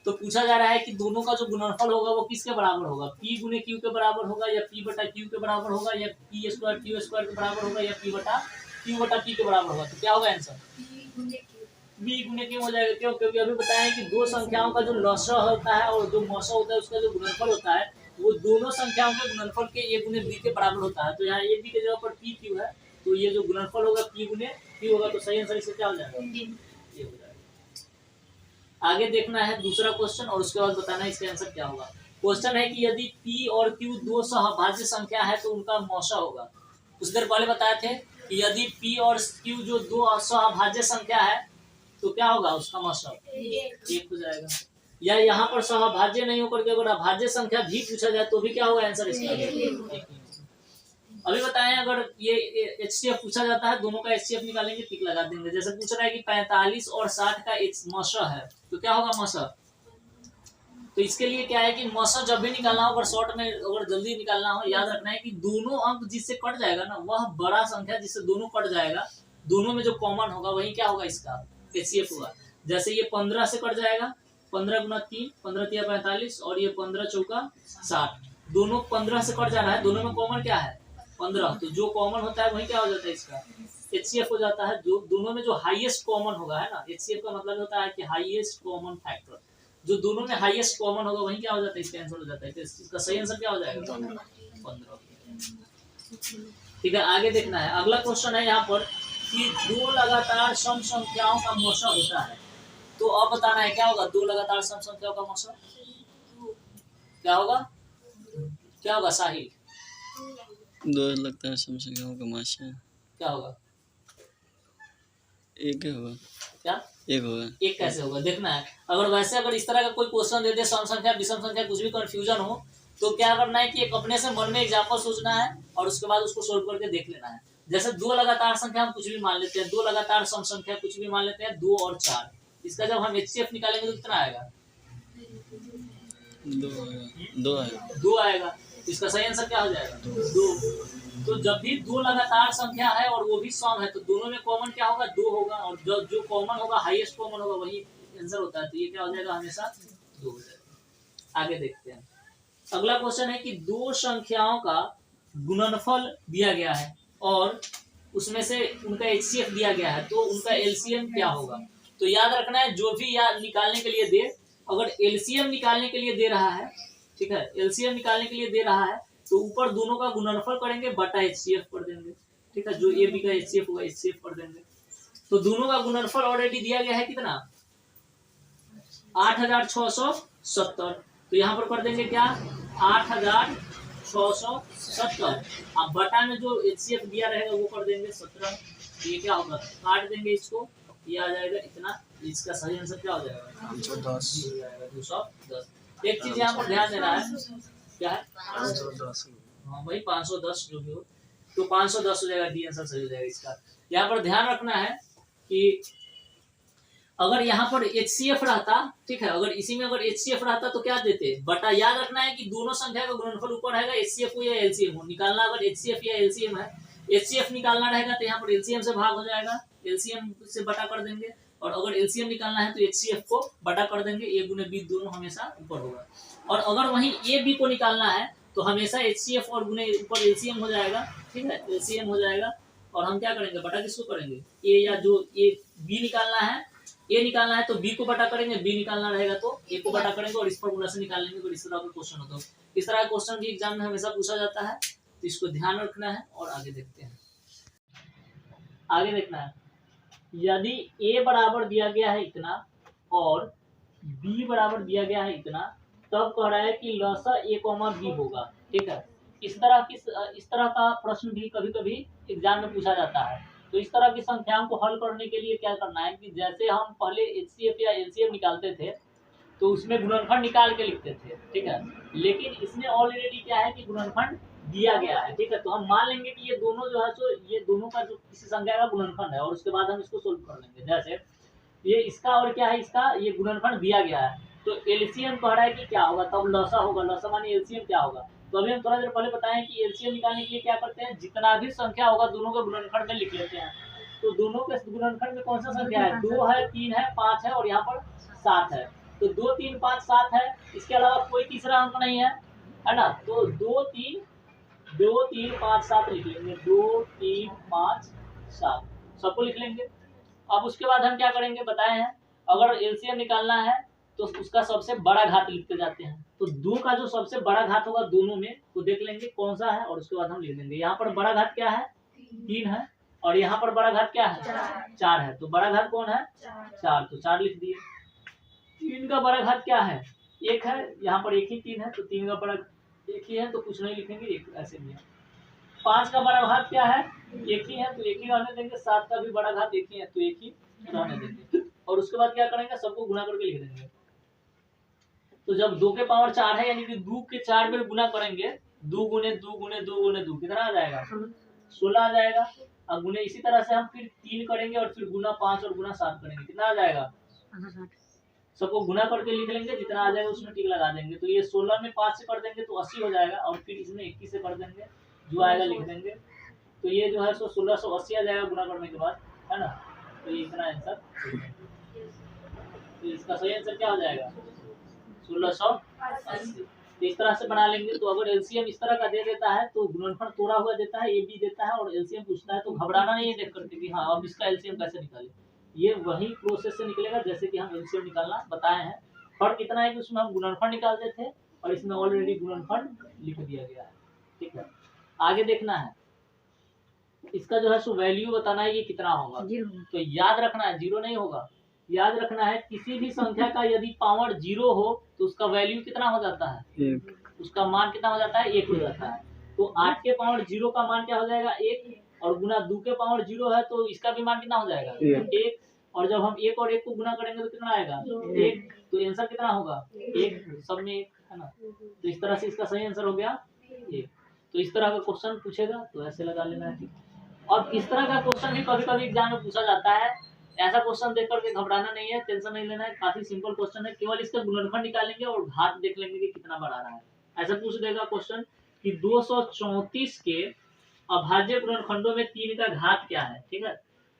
तो पूछा जा रहा है कि दोनों का जो गुणनफल होगा वो किसके बराबर होगा, पी गुने क्यू के बराबर होगा या पी बटा क्यू के बराबर होगा या पी स्क्वायर क्यू स्क्वायर के बराबर होगा या पी बटा पी के बराबर होगा। तो क्या होगा आंसर, बी गुने क्यू हो जाएगा। क्यों, क्योंकि अभी बताया कि दो संख्याओं का जो लसा होता है और जो मौसा होता है उसका जो गुणनफल होता है वो दोनों संख्याओं के गुणनफल के ए गुने बी के बराबर होता है। तो यहाँ ए बी के जगह पर पी क्यू है तो ये जो गुणनफल होगा पी गुने क्यू होगा, तो सही आंसर इससे क्या हो जाएगा, ये हो जाएगा। आगे देखना है दूसरा क्वेश्चन और उसके बाद बताना है इसका आंसर क्या होगा। क्वेश्चन है कि यदि पी और क्यू दो सहभाज्य संख्या है तो उनका मौसा होगा। कुछ देर पहले बताए थे कि यदि पी और क्यू जो दो सहभाज्य संख्या है तो क्या होगा, उसका मौसा एक हो जाएगा। या यहाँ पर सहभाज्य नहीं होकर के अगर अभाज्य संख्या भी पूछा जाए तो भी क्या होगा आंसर इसका, अभी बताएं अगर ये एचसीएफ पूछा जाता है, दोनों का एचसीएफ निकालेंगे, टिक लगा देंगे। जैसे पूछ रहा है कि 45 और 60 का मौसा है तो क्या होगा मौसा, तो इसके लिए क्या है कि मौसा जब भी निकालना हो, अगर शॉर्ट में अगर जल्दी निकालना हो, याद रखना है कि दोनों अंक जिससे कट जाएगा ना वह बड़ा संख्या जिससे दोनों कट जाएगा, दोनों में जो कॉमन होगा वही क्या होगा इसका एचसीएफ होगा। जैसे ये 15 से कट जाएगा, 15 गुना 3, 15 3 45 और ये 15 चौका 60, दोनों 15 से कट जा रहा है, दोनों में कॉमन क्या है 15, तो जो कॉमन होता है वही क्या हो जाता है इसका एचसीएफ हो जाता है। जो दोनों में जो हाईएस्ट कॉमन होगा है ना, एचसीएफ का मतलब होता है कि हाईएस्ट कॉमन फैक्टर, जो दोनों में हाईएस्ट कॉमन होगा वही क्या हो जाता है इसका आंसर हो जाता है। तो इसका सही आंसर क्या हो जाएगा 15। ठीक है, आगे देखना है। अगला क्वेश्चन है यहाँ पर कि दो लगातार सम संख्याओं का मौसा होता है, तो अब बताना है क्या होगा, दो लगातार सम संख्याओं का मौसा क्या होगा, क्या होगा साहिल, दो लगातार सम संख्याओं का मौसा क्या होगा, एक होगा, क्या एक होगा, एक कैसे होगा देखना है। अगर वैसे अगर इस तरह का कोई क्वेश्चन दे दे सम संख्या विषम संख्या कुछ भी कंफ्यूजन हो तो क्या करना है कि एक अपने से मन में एग्जाम्पल सोचना है और उसके बाद उसको सोल्व करके देख लेना है। जैसे दो लगातार संख्या हम कुछ भी मान लेते हैं, दो लगातार सम संख्या कुछ भी मान लेते हैं 2 और 4, इसका जब हम एचसीएफ निकालेंगे तो कितना आएगा, दो आएगा। इसका सही आंसर क्या हो जाएगा, 2। तो जब भी दो लगातार संख्या है और वो भी सम है तो दोनों में कॉमन क्या होगा 2 होगा और जो कॉमन होगा हाईएस्ट कॉमन होगा वही आंसर होता है। तो ये क्या हो जाएगा हमेशा 2 हो जाएगा। आगे देखते हैं। अगला क्वेश्चन है कि दो संख्याओं का गुणनफल दिया गया है और उसमें से उनका एचसीएफ दिया गया है तो उनका एलसीएम क्या होगा। तो याद रखना है जो भी याद निकालने के लिए दे, अगर एलसीएम निकालने के लिए दे रहा है, ठीक है, एलसीएम निकालने के लिए दे रहा है तो ऊपर दोनों का गुणनफल करेंगे बटा एचसीएफ कर देंगे, ठीक है, जो ए बी का एचसीएफ होगा एचसीएफ कर देंगे। तो दोनों का गुणनफल ऑलरेडी दिया गया है कितना 8670, तो यहाँ पर कर देंगे क्या 8670, अब बटा में जो एचसीएफ दिया रहेगा वो कर देंगे 17। ये क्या होगा काट देंगे इसको, ये आ जाएगा इतना, इसका सही आंसर क्या हो जाएगा 210। एक चीज यहाँ पर ध्यान देना है, क्या है 510, हाँ भाई 510 जो भी हो तो 510 हो जाएगा, डी आंसर सही हो जाएगा इसका। यहाँ पर ध्यान रखना है कि अगर यहाँ पर एचसीएफ रहता, ठीक है, अगर इसी में अगर एचसीएफ रहता तो क्या देते बटा। याद रखना है कि दोनों संख्या का गुणनफल ऊपर रहेगा, एचसीएफ हो या एलसीएम हो, निकालना अगर एचसीएफ या एलसीएम है, एचसीएफ निकालना रहेगा तो यहाँ पर एलसीएम से भाग हो जाएगा, एलसीएम से बटा कर देंगे, और अगर एलसीएम निकालना है तो एचसीएफ को बटा कर देंगे, ए गुने बी दोनों हमेशा ऊपर होगा। और अगर वहीं ए बी को निकालना है तो हमेशा एचसीएफ और गुने ऊपर एलसीएम हो जाएगा, ठीक है, एलसीएम हो जाएगा और हम क्या करेंगे बटा किसको करेंगे, ए या जो ए बी निकालना है, ए निकालना है तो बी को बटा करेंगे, बी निकालना रहेगा तो ए को बटा करेंगे और इस फॉर्मूला से निकाल लेंगे। तो इस तरह का क्वेश्चन होता है, इस तरह का क्वेश्चन भी एग्जाम में हमेशा पूछा जाता है, तो इसको ध्यान रखना है। और आगे देखते हैं, आगे देखना है यदि ए बराबर दिया गया है इतना और बी बराबर दिया गया है इतना तब कह रहा है कि लसा a, b होगा। ठीक है, इस तरह का प्रश्न भी कभी कभी एग्जाम में पूछा जाता है। तो इस तरह की संख्याओं को हल करने के लिए क्या करना है कि जैसे हम पहले HCF या LCM निकालते थे तो उसमें गुणनफल निकाल के लिखते थे। ठीक है, लेकिन इसमें ऑलरेडी क्या है कि गुणनफल दिया गया है। ठीक है, तो हम मान लेंगे कि ये दोनों जो है सो ये दोनों का जो किसी संख्या का गुणनफल है और उसके बाद हम इसको सोल्व कर लेंगे। जैसे ये इसका और क्या है, इसका ये गुणनफल दिया गया है तो एलसीएम कह रहा है कि क्या होगा, तब लसा होगा। लसा माने एलसीएम क्या होगा। तो अभी हम थोड़ा देर पहले बताएं कि एलसीएम निकालने के लिए क्या करते हैं, जितना भी संख्या होगा दोनों के गुणनफल में लिख लेते हैं। तो दोनों के गुणनफल में कौन सा संख्या है, 2 है, 3 है, 5 है और यहाँ पर 7 है। तो 2 3 5 7 है, इसके अलावा कोई तीसरा अंक नहीं है ना। तो 2 3 5 7 लिख लेंगे, 2 3 5 7 सबको लिख लेंगे। अब उसके बाद हम क्या करेंगे बताए हैं, अगर एलसीएम निकालना है तो उसका सबसे बड़ा घात लिखते जाते हैं। तो 2 का जो सबसे बड़ा घात होगा दोनों में तो देख लेंगे कौन सा है और उसके बाद हम लिख देंगे। यहाँ पर बड़ा घात क्या है, 3 है और यहाँ पर बड़ा घात क्या है, 4 है। तो बड़ा घात कौन है, 4, तो 4 लिख दिए। 3 का बड़ा घात क्या है, 1 है, यहाँ पर 1 ही 3 है तो 3 का बड़ा 1 ही है तो कुछ नहीं लिखेंगे, एक ऐसे भी है। 5 का बड़ा घात क्या है, 1 ही है तो 1 ही रहने देंगे। 7 का भी बड़ा घात 1 ही है तो 1 ही रहने देंगे। और उसके बाद क्या करेंगे, सबको गुना करके लिख देंगे। तो जब 2 के पावर 4 है यानी कि 2 के 4 में गुना करेंगे, 2 गुने 2 गुने 2 गुने 2 कितना आ जाएगा, 16 आ जाएगा। अब गुने इसी तरह से हम फिर 3 करेंगे और फिर गुना 5 और गुना 7 करेंगे, कितना आ जाएगा, सबको गुना करके लिख लेंगे, जितना आ जाएगा उसमें टिक लगा देंगे। तो ये 16 में 5 से कर देंगे तो 80 हो जाएगा और फिर इसमें 21 से कर देंगे, जो आएगा लिख देंगे। तो ये जो है सो 1680 आ जाएगा गुना करने के बाद, है ना। तो ये इतना आंसर, तो इसका सही आंसर क्या हो जाएगा, 1680। तो इस तरह से बना लेंगे। तो अगर एलसीएम इस तरह का दे देता है तो गुणनफल तोड़ा हुआ देता है, ए बी देता है और एलसीएम पूछता है तो घबराना नहीं है देख करके कि हाँ अब इसका एलसीएम कैसे निकाले। ये वही प्रोसेस से निकलेगा जैसे कि हम एलसीएम निकालना बताए हैं। फर्क इतना है कि उसमें हम गुणनफल निकालते थे और इसमें ऑलरेडी गुणनफल लिख दिया गया है। ठीक है, आगे देखना है, इसका जो है सो वैल्यू बताना है ये कितना होगा। तो याद रखना है 0 नहीं होगा, याद रखना है किसी भी संख्या का यदि पावर 0 हो तो उसका वैल्यू कितना हो जाता है, 1, उसका मान कितना हो जाता है, 1 हो जाता है। तो 8 के पावर 0 का मान क्या हो जाएगा, 1, और गुना 2 के पावर 0 है तो इसका भी मान कितना हो जाएगा, 1। और जब हम 1 और 1 को गुना करेंगे तो कितना आएगा, 1। तो आंसर कितना होगा, 1, सब में 1 है ना। तो इस तरह से इसका सही आंसर हो गया 1। तो इस तरह का क्वेश्चन पूछेगा तो ऐसे लगा लेना है। और इस तरह का क्वेश्चन भी कभी कभी एग्जाम में पूछा जाता है। ऐसा क्वेश्चन देख करके घबराना नहीं है, टेंशन नहीं लेना है, काफी सिंपल क्वेश्चन है। केवल इसका गुणनफल निकालेंगे और घात देख लेंगे कि कितना बढ़ा रहा है। ऐसा पूछ देगा क्वेश्चन कि 234 के अभाज्य गुणनखंडों में 3 का घात क्या है। ठीक है,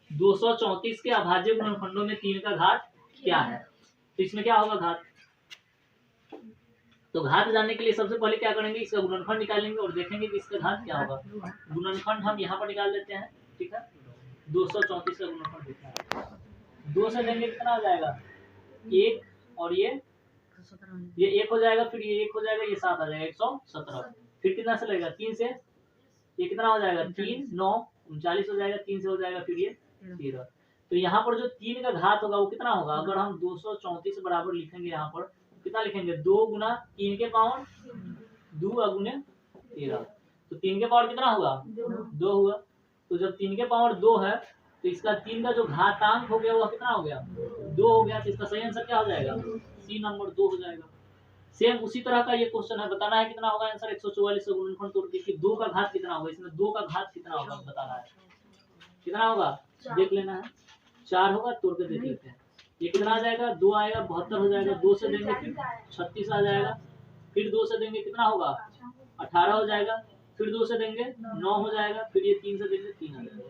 234 के अभाज्य गुणनखंडों में 3 का घात क्या है। तो इसमें क्या होगा घात, तो घात जानने के लिए सबसे पहले क्या करेंगे, इसका गुणनफल निकालेंगे और देखेंगे कि इसका घात क्या होगा। गुणनफल हम यहाँ पर निकाल देते हैं। ठीक है, 234 का गुणनफल कितना है, 2 से देंगे कितना हो जाएगा, 1 और ये 1 हो जाएगा, फिर ये 1 हो जाएगा, ये 7 आ जाएगा, 117। फिर कितना से लगेगा, 3 से, ये कितना हो जाएगा, 3 9 39 हो जाएगा, 3 से हो जाएगा, फिर ये 13। तो यहाँ पर जो 3 का घात होगा वो कितना होगा, अगर हम 234 बराबर लिखेंगे यहाँ पर कितना लिखेंगे, 2 गुना 3 के पावर 2 गुने 13। तो 3 के पावर कितना हुआ, 2 हुआ। तो जब 3 के पावर 2 है तो इसका 3 का जो घातांक हो गया वो कितना हो गया, 2 हो गया। तो इसका सही आंसर क्या हो जाएगा, सी नंबर 2 हो जाएगा। सेम उसी तरह का ये क्वेश्चन है, बताना है कितना होगा आंसर 144 का गुणनफल तोड़ के 2 का घात कितना होगा, इसमें 2 का घात कितना होगा बताना है, कितना होगा देख लेना है। 4 होगा, तोड़ के देख लेते हैं। ये कितना आ जाएगा, 2 आएगा, 72 हो जाएगा। 2 से देंगे फिर 36 आ जाएगा, फिर 2 से देंगे कितना होगा, 18 हो जाएगा, फिर 2 से देंगे 9 हो जाएगा, फिर ये 3 से देंगे 3 आ जाएगा।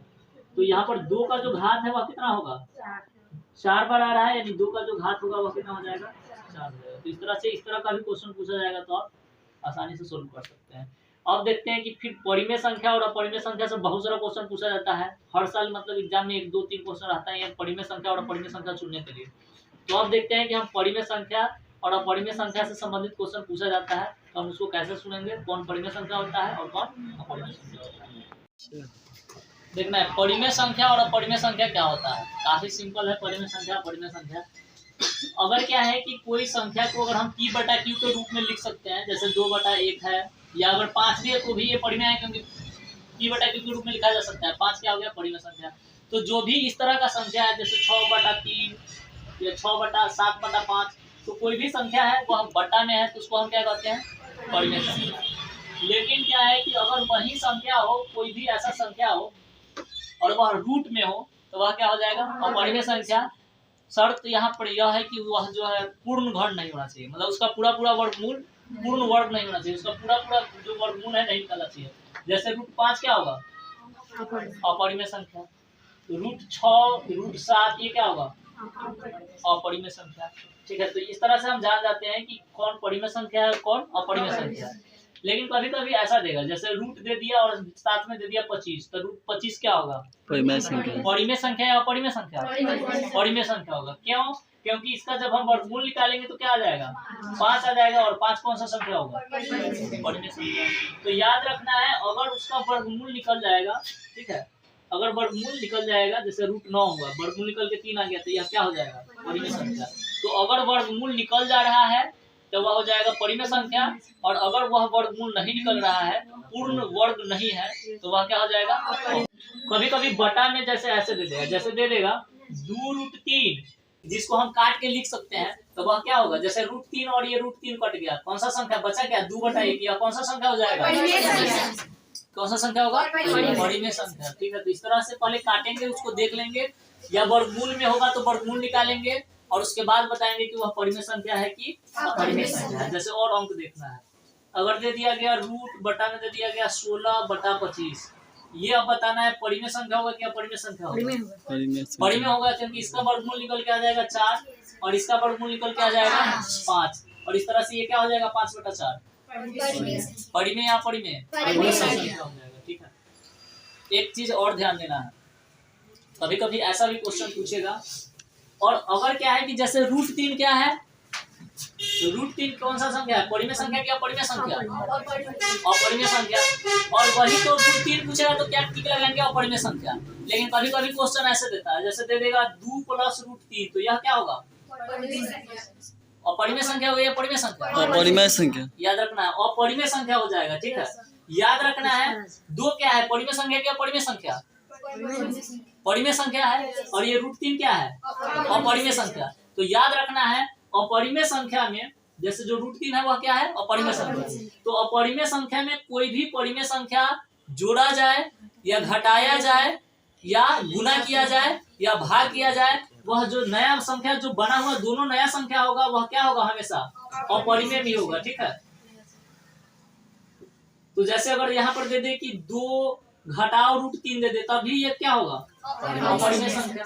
तो यहाँ पर 2 का जो घात है वह कितना होगा, 4 बार आ रहा है, यानी 2 का जो घात होगा वह कितना हो जाएगा, 4 हो जाएगा। तो इस तरह से इस तरह का भी क्वेश्चन पूछा जाएगा तो आप आसानी से सोल्व कर सकते हैं। अब देखते हैं कि फिर परिमेय संख्या और अपरिमेय संख्या से बहुत सारा क्वेश्चन पूछा जाता है हर साल, मतलब एग्जाम में 1 2 3 क्वेश्चन आता है परिमेय संख्या और अपरिमेय संख्या चुनने के लिए। तो अब देखते हैं कि हम परिमेय संख्या और अपरिमेय संख्या से संबंधित क्वेश्चन पूछा जाता है तो हम उसको कैसे सुनेंगे, कौन परिमेय संख्या होता है और कौन अपरिमेय संख्या होता है। देखना है परिमेय संख्या और अपरिमेय संख्या क्या होता है, काफी सिंपल है परिमेय संख्या अपरिमेय संख्या। अगर क्या है कि कोई संख्या को अगर हम p बटा q के रूप में लिख सकते हैं, जैसे 2/1 है, या अगर 5 भी है तो भी ये परिमेय है, क्योंकि p बटा q के रूप में लिखा जा सकता है। 5 क्या हो गया, परिमेय संख्या। तो जो भी इस तरह का संख्या है, जैसे 6/3 या 6/7/5, तो कोई भी संख्या है वो हम बटा में है तो उसको हम क्या कहते हैं, परिमेय संख्या। लेकिन क्या है कि अगर वही संख्या हो, कोई भी ऐसा संख्या हो और वह रूट में हो, तो वह क्या हो जाएगा, अपरिमेय संख्या। शर्त यहाँ पर यह है कि वह जो है पूर्ण घन नहीं होना चाहिए, मतलब उसका पूरा पूरा वर्गमूल पूर्ण वर्ग नहीं होना चाहिए, उसका पूरा पूरा जो वर्गमूल है नहीं निकलना चाहिए। जैसे √5 क्या होगा, अपरिमेय संख्या। √6 √7 ये क्या होगा, अपरिमेय संख्या। ठीक है, तो इस तरह से हम जान जाते हैं कि कौन परिमेय संख्या है, कौन अपरिमेय संख्या है। लेकिन कभी कभी ऐसा देगा, जैसे रूट दे दिया और साथ में दे दिया 25, तो √25 क्या होगा, परिमेय संख्या। परिमेय संख्या या अपरिमेय संख्या, परिमेय संख्या होगा। क्यों, क्योंकि इसका जब हम वर्गमूल निकालेंगे तो क्या आ जाएगा, 5 आ जाएगा, और 5 कौन सा संख्या होगा, परिमेय संख्या। तो याद रखना है, अगर उसका वर्गमूल निकल जाएगा, ठीक है, अगर वर्गमूल निकल जाएगा, जैसे √9 हुआ, वर्गमूल निकल के 3 आ गया, तो यह क्या हो जाएगा, परिमेय संख्या। तो अगर वर्गमूल निकल जा रहा है तो वह हो जाएगा परिमेय संख्या, और अगर वह वर्गमूल नहीं निकल रहा है, पूर्ण वर्ग नहीं है, तो वह क्या हो जाएगा। कभी कभी बटा में जैसे ऐसे दे देगा, जैसे दे देगा 2√3, जिसको हम काट के लिख सकते हैं, तो वह क्या होगा, जैसे √3 और ये √3 कट गया, कौन सा संख्या बचा, क्या 2/1, या कौन सा संख्या हो जाएगा, कौन सा संख्या होगा, परिमेय संख्या। ठीक है, तो इस तरह से पहले काटेंगे, उसको देख लेंगे, या वर्गमूल में होगा तो वर्गमूल निकालेंगे, और उसके बाद बताएंगे कि वह परिमेय संख्या है कि अपरिमेय संख्या है। जैसे और अंक देखना है, अगर दे दिया गया रूट बटा में दे दिया गया 16/25, ये अब बताना है परिमेय संख्या होगा कि अपरिमेय संख्या होगा, परिमेय होगा, क्योंकि इसका वर्गमूल निकल के आ जाएगा 4, और इसका वर्गमूल निकल के आ जाएगा 5, और इस तरह से ये क्या हो जाएगा, 5/4, परिमेय या अपरिमेय, परिमेय संख्या हो जाएगा। ठीक है, एक चीज और ध्यान देना है, कभी कभी ऐसा भी क्वेश्चन पूछेगा, और अगर क्या है कि जैसे √3 क्या है, तो √3 कौन सा संख्या है, परिमेय संख्या क्या अपरिमेय संख्या, अपरिमेय संख्या। और वही तो √3 पूछेगा तो क्या टिक लगाएंगे, अपरिमेय संख्या। लेकिन कभी कभी क्वेश्चन ऐसे देता है, जैसे दे देगा 2 + √3, तो यह क्या होगा, अपरिमेय संख्या होगी या परिमेय संख्या, अपरिमेय संख्या। याद रखना है, अपरिमेय संख्या हो जाएगा। ठीक है, याद रखना है, 2 क्या है, परिमेय संख्या क्या अपरिमेय संख्या, परिमेय संख्या है, और ये √3 क्या है, अपरिमेय संख्या। तो याद रखना है, अपरिमेय संख्या में जैसे जो √3 है वह क्या है, अपरिमेय संख्या। तो अपरिमेय संख्या में कोई भी परिमेय संख्या जोड़ा जाए या घटाया जाए या गुना किया जाए या भाग किया जाए, वह जो नया संख्या जो बना हुआ दोनों नया संख्या होगा, वह क्या होगा, हमेशा अपरिमेय भी होगा। ठीक है, तो जैसे अगर यहाँ पर दे दे कि 2 घटाओ √3 दे दे, तभी ये क्या होगा, अपरिमेय संख्या।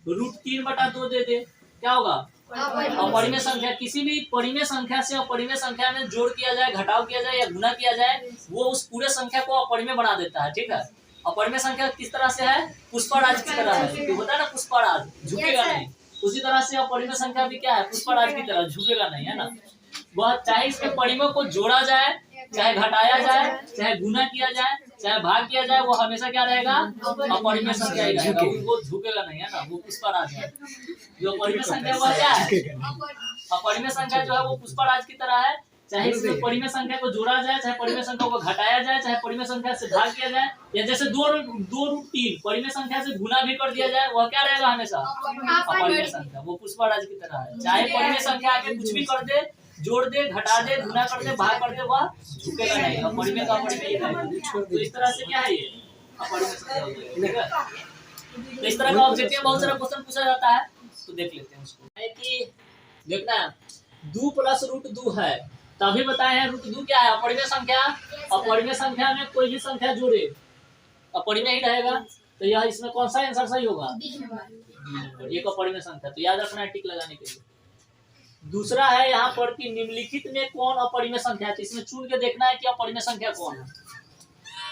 √3/2 दे दे, क्या होगा, अपरिमेय संख्या। किसी भी परिमेय संख्या से अपरिमेय संख्या में जोड़ किया जाए, घटाव किया जाए या गुना किया जाए, वो उस पूरे संख्या को अपरिमेय बना देता है। ठीक है, अपरिमेय संख्या किस तरह से है, पुष्पराज की तरह है, तो होता है ना पुष्पराज, झुकेगा नहीं, उसी तरह से अपरिमेय संख्या भी क्या है, पुष्पराज की तरह झुकेगा नहीं, है ना। वह चाहे इसके परिमेय को जोड़ा जाए, चाहे घटाया जाए, चाहे गुना किया जाए, चाहे भाग किया जाए, वो हमेशा क्या रहेगा, अपरिमेय संख्या ही रहेगा, वो झुकेगा नहीं, है ना, वो पुष्पराज है। जो अपरिमेय संख्या वो क्या है, अपरिमेय संख्या जो है वो पुष्पराज की तरह है, चाहे इसमें परिमेय संख्या को जोड़ा जाए, चाहे परिमेय संख्या को घटाया जाए, चाहे परिमेय संख्या से भाग किया जाए, या जैसे 2√3 परिमेय संख्या से गुना भी कर दिया जाए, वह क्या रहेगा, हमेशा अपरिमेय संख्या, वो पुष्पराज की तरह है। चाहे परिमेय संख्या आगे कुछ भी कर दे, जोड़ दे, घटा दे, गुना कर दे, भाग कर दे, वह झुकेगा नहीं, अपरिमेय का अपरिमेय ही रहेगा। तो इस तरह से क्या है, ये अपरिमेय संख्या हो जाएगा। तो इस तरह का ऑब्जेक्टिव बहुत सारा क्वेश्चन पूछा जाता है, तो देख लेते हैं उसको। है कि देखना 2 + √2 है, तभी बताए हैं √2 क्या है, अपरिमेय संख्या। अपरिमेय संख्या में कोई भी संख्या जोड़े अपरिमेय ही रहेगा, तो यह इसमें कौन सा आंसर सही होगा, एक अपरिमेय संख्या। तो याद रखना है टिक लगाने के लिए। दूसरा है यहाँ पर कि निम्नलिखित में कौन अपरिमेय संख्या है, तो इसमें चुन के देखना है कि अपरिमेय संख्या कौन है।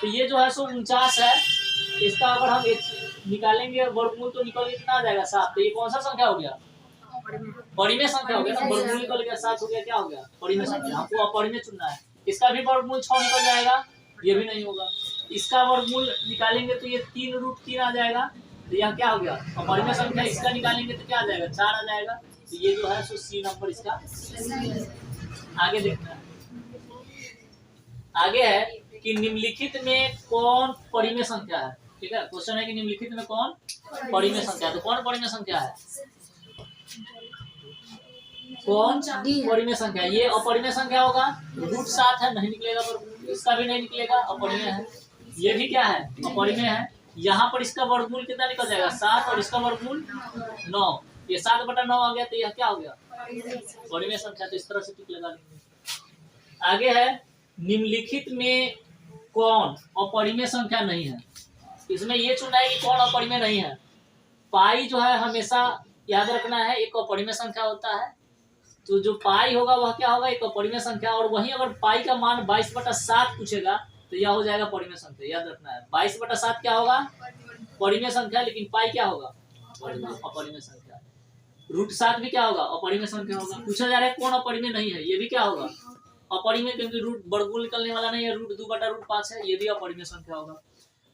तो ये जो है 149 है, इसका अगर हम निकालेंगे वर्गमूल तो निकल के कितना आ जाएगा, 7। तो ये कौन सा संख्या हो गया, परिमेय संख्या हो गया ना, वर्गमूल निकल गया 7 हो गया, क्या हो गया, परिमेय संख्या। हमको अपरिमेय चुनना है। इसका भी वर्गमूल 6 निकल जाएगा, ये भी नहीं होगा। इसका वर्गमूल निकालेंगे तो ये 3√3 आ जाएगा, तो यह क्या हो गया, अपरिमेय संख्या। इसका निकालेंगे तो क्या आ जाएगा, 4 आ जाएगा। तो ये जो है सो सी नंबर इसका। आगे देखना है, आगे है कि निम्नलिखित में कौन परिमेय संख्या है। ठीक है, क्वेश्चन है कि निम्नलिखित में कौन परिमेय संख्या है। तो कौन परिमेय संख्या है, कौन परिमेय संख्या। ये अपरिमेय संख्या होगा, √7 है, नहीं निकलेगा, पर इसका भी नहीं निकलेगा, अपरिमेय है। ये भी क्या है, अपरिमेय है। यहाँ पर इसका वर्गमूल कितना निकल जाएगा, 7, और इसका वर्गमूल 9। ये 7/9 आ गया, तो यह क्या हो गया, परिमेय संख्या। तो इस तरह से टिक लगा लेंगे। आगे है निम्नलिखित में कौन अपरिमेय संख्या नहीं है। इसमें ये चुना है कि कौन अपरिमेय नहीं है। पाई जो है हमेशा याद रखना है एक अपरिमेय संख्या होता है, तो जो पाई होगा वह क्या होगा, एक अपरिमेय संख्या। और वहीं अगर पाई का मान 22/7 पूछेगा तो यह हो जाएगा परिमेय संख्या। याद रखना है 22/7 क्या होगा, परिमेय संख्या, लेकिन पाई क्या होगा, अपरिमेय संख्या। √7 भी क्या होगा, अपरिमेय संख्या होगा। पूछा जा रहा है कौन अपरिमेय नहीं है, ये भी क्या होगा, अपरिमेय, क्योंकि रूट वर्गमूल निकलने वाला नहीं है, √2/√5 है, ये भी अपरिमेय संख्या होगा।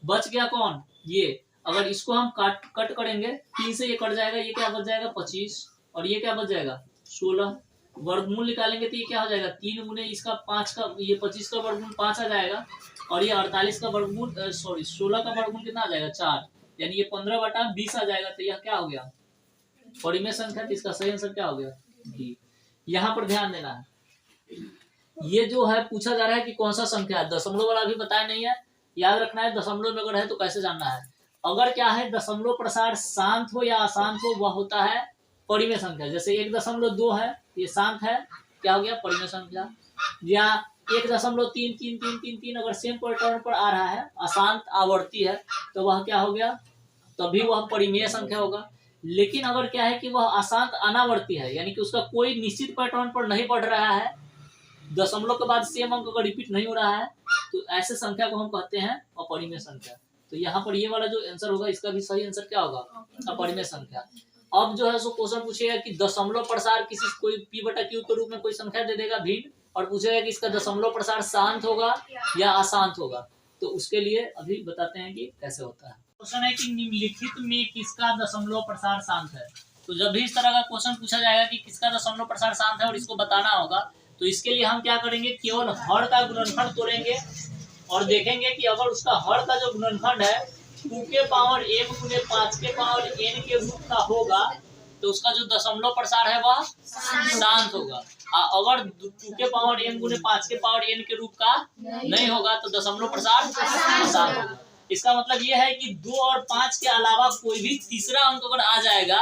बच गया कौन, ये। अगर इसको हम कट करेंगे, 3 से ये कट जाएगा, ये क्या बच जाएगा 25, और ये क्या बच जाएगा 16। वर्गमूल निकालेंगे तो ये क्या हो जाएगा, 3 गुने इसका 5 का, ये 25 का वर्गमूल 5 आ जाएगा, और ये 48 का वर्गमूल 16 का वर्गमूल कितना आ जाएगा 4, यानी ये 15/20 आ जाएगा। तो यह क्या हो गया, परिमेय संख्या। तो इसका सही आंसर क्या हो गया, डी। यहाँ पर ध्यान देना है, ये जो है पूछा जा रहा है कि कौन सा संख्या है। दशमलव वाला अभी बताया नहीं है, याद रखना है। दशमलव में अगर है तो कैसे जानना है, अगर क्या है दशमलव प्रसार शांत हो या अशांत हो, वह होता है परिमेय संख्या। जैसे 1.2 है, ये शांत है, क्या हो गया, परिमेय संख्या। या 1.3333 अगर सेम पैटर्न पर आ रहा है, अशांत आवर्ती है, तो वह क्या हो गया, तभी वह परिमेय संख्या होगा। लेकिन अगर क्या है कि वह अशांत अनावर्ती है, यानी कि उसका कोई निश्चित पैटर्न पर नहीं बढ़ रहा है, दशमलव के बाद सेम अंक अगर रिपीट नहीं हो रहा है, तो ऐसे संख्या को हम कहते हैं अपरिमेय संख्या। तो यहाँ पर ये वाला जो आंसर होगा, इसका भी सही आंसर क्या होगा, अपरिमेय संख्या। अब जो है सो क्वेश्चन पूछेगा कि दशमलव प्रसार किसी कोई p/q के रूप में कोई संख्या दे देगा भिन्न, और पूछेगा कि इसका दशमलव प्रसार शांत होगा या अशांत होगा। तो उसके लिए अभी बताते हैं कि कैसे होता है। क्वेश्चन है कि निम्नलिखित में किसका दशमलव प्रसार शांत है। तो जब भी इस तरह का क्वेश्चन पूछा जाएगा कि किसका दशमलव प्रसार शांत है और इसको बताना होगा, तो इसके लिए हम क्या करेंगे, केवल हर का गुणनखंड तोड़ेंगे और देखेंगे कि अगर उसका हर का जो गुणनखंड है 2 के पावर m गुने 5 के पावर n के रूप का होगा, तो उसका जो दशमलव प्रसार है वह शांत होगा। अगर 2 के पावर m गुने 5 के पावर n के रूप का नहीं होगा, तो दशमलव प्रसार अशांत होगा। इसका मतलब यह है कि 2 और 5 के अलावा कोई भी तीसरा अंक अगर आ जाएगा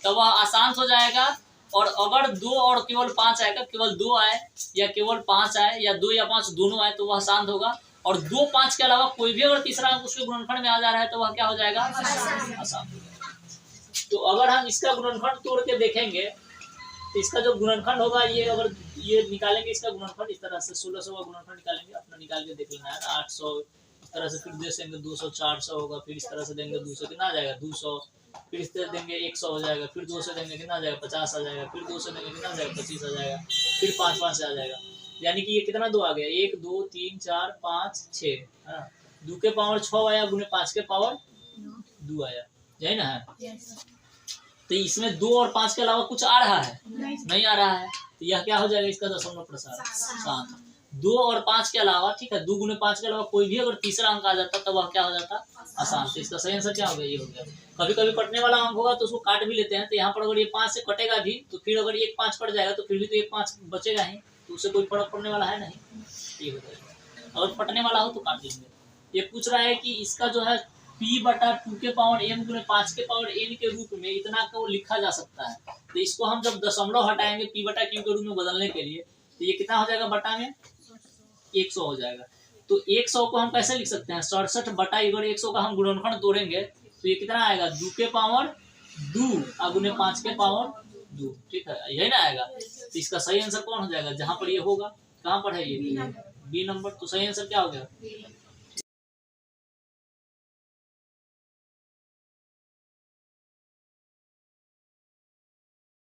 तो वह अशांत हो जाएगा, और अगर 2 और केवल 5 आएगा, केवल 2 आए या केवल 5 आए या 2 या 5 दोनों आए, तो वह शांत होगा। और 2, 5 के अलावा कोई भी अगर तीसरा अंक उसके गुणनखंड में आ जा रहा है, तो वह क्या हो जाएगा, अशांत हो जाएगा। तो अगर हम इसका गुणनखंड तोड़ के देखेंगे, तो इसका जो गुणनखंड होगा, ये अगर ये निकालेंगे इसका गुणनखंड इस तरह से 1600 का गुणनखंड निकालेंगे, अपना निकाल के देख लेना है। 800 इस तरह से, फिर देंगे 200, 400 होगा, फिर इस तरह से देंगे 200, कितना आ जाएगा 200, फिर इस तरह देंगे 100 हो जाएगा, फिर 200 देंगे कितना आ जाएगा 50 आ जाएगा, फिर 200 देंगे कितना आ जाएगा 25 आ जाएगा, फिर 5 से आ जाएगा। यानी कि ये कितना 2 आ गया, 1 2 3 4 5 6 है ना। 2 के पावर 6 आया गुने 5 के पावर 2 आया, यही ना है। तो इसमें 2 और 5 के अलावा कुछ आ रहा है, नहीं आ रहा है, तो यह क्या हो जाएगा, इसका दशमलव प्रसार शांत। 2 और 5 के अलावा, ठीक है, 2 गुने 5 के अलावा कोई भी अगर तीसरा अंक आ जाता, तब वह क्या हो जाता, अशांत। तो इसका सही आंसर क्या हो गया, ये हो गया। कभी कभी कटने वाला अंक होगा तो उसको काट भी लेते हैं, तो यहाँ पर अगर ये 5 से कटेगा भी, तो फिर अगर 1 5 कट जाएगा, तो फिर भी तो 1 5 बचेगा ही, तो उससे कोई फर्क पड़ने वाला है नहीं, ये हो जाएगा। अगर फटने वाला हो तो काट लेंगे। ये पूछ रहा है कि इसका जो है p/2 के पावर m गुने 5 के पावर n के रूप में इतना को लिखा जा सकता है। तो इसको हम जब दशमलव हटाएंगे p/q के रूप में बदलने के लिए, तो ये कितना हो जाएगा, बटा में 100 हो जाएगा। तो 100 को हम कैसे लिख सकते हैं, 67 बटा अगर 100 का हम गुणनखंड तोड़ेंगे, तो ये कितना आएगा, 2 के पावर 2 गुने 5 के पावर 2, ठीक है, यही ना आएगा। तो इसका सही आंसर कौन हो जाएगा, जहां पर ये होगा, कहाँ पर है ये, बी नंबर। तो सही आंसर क्या हो गया,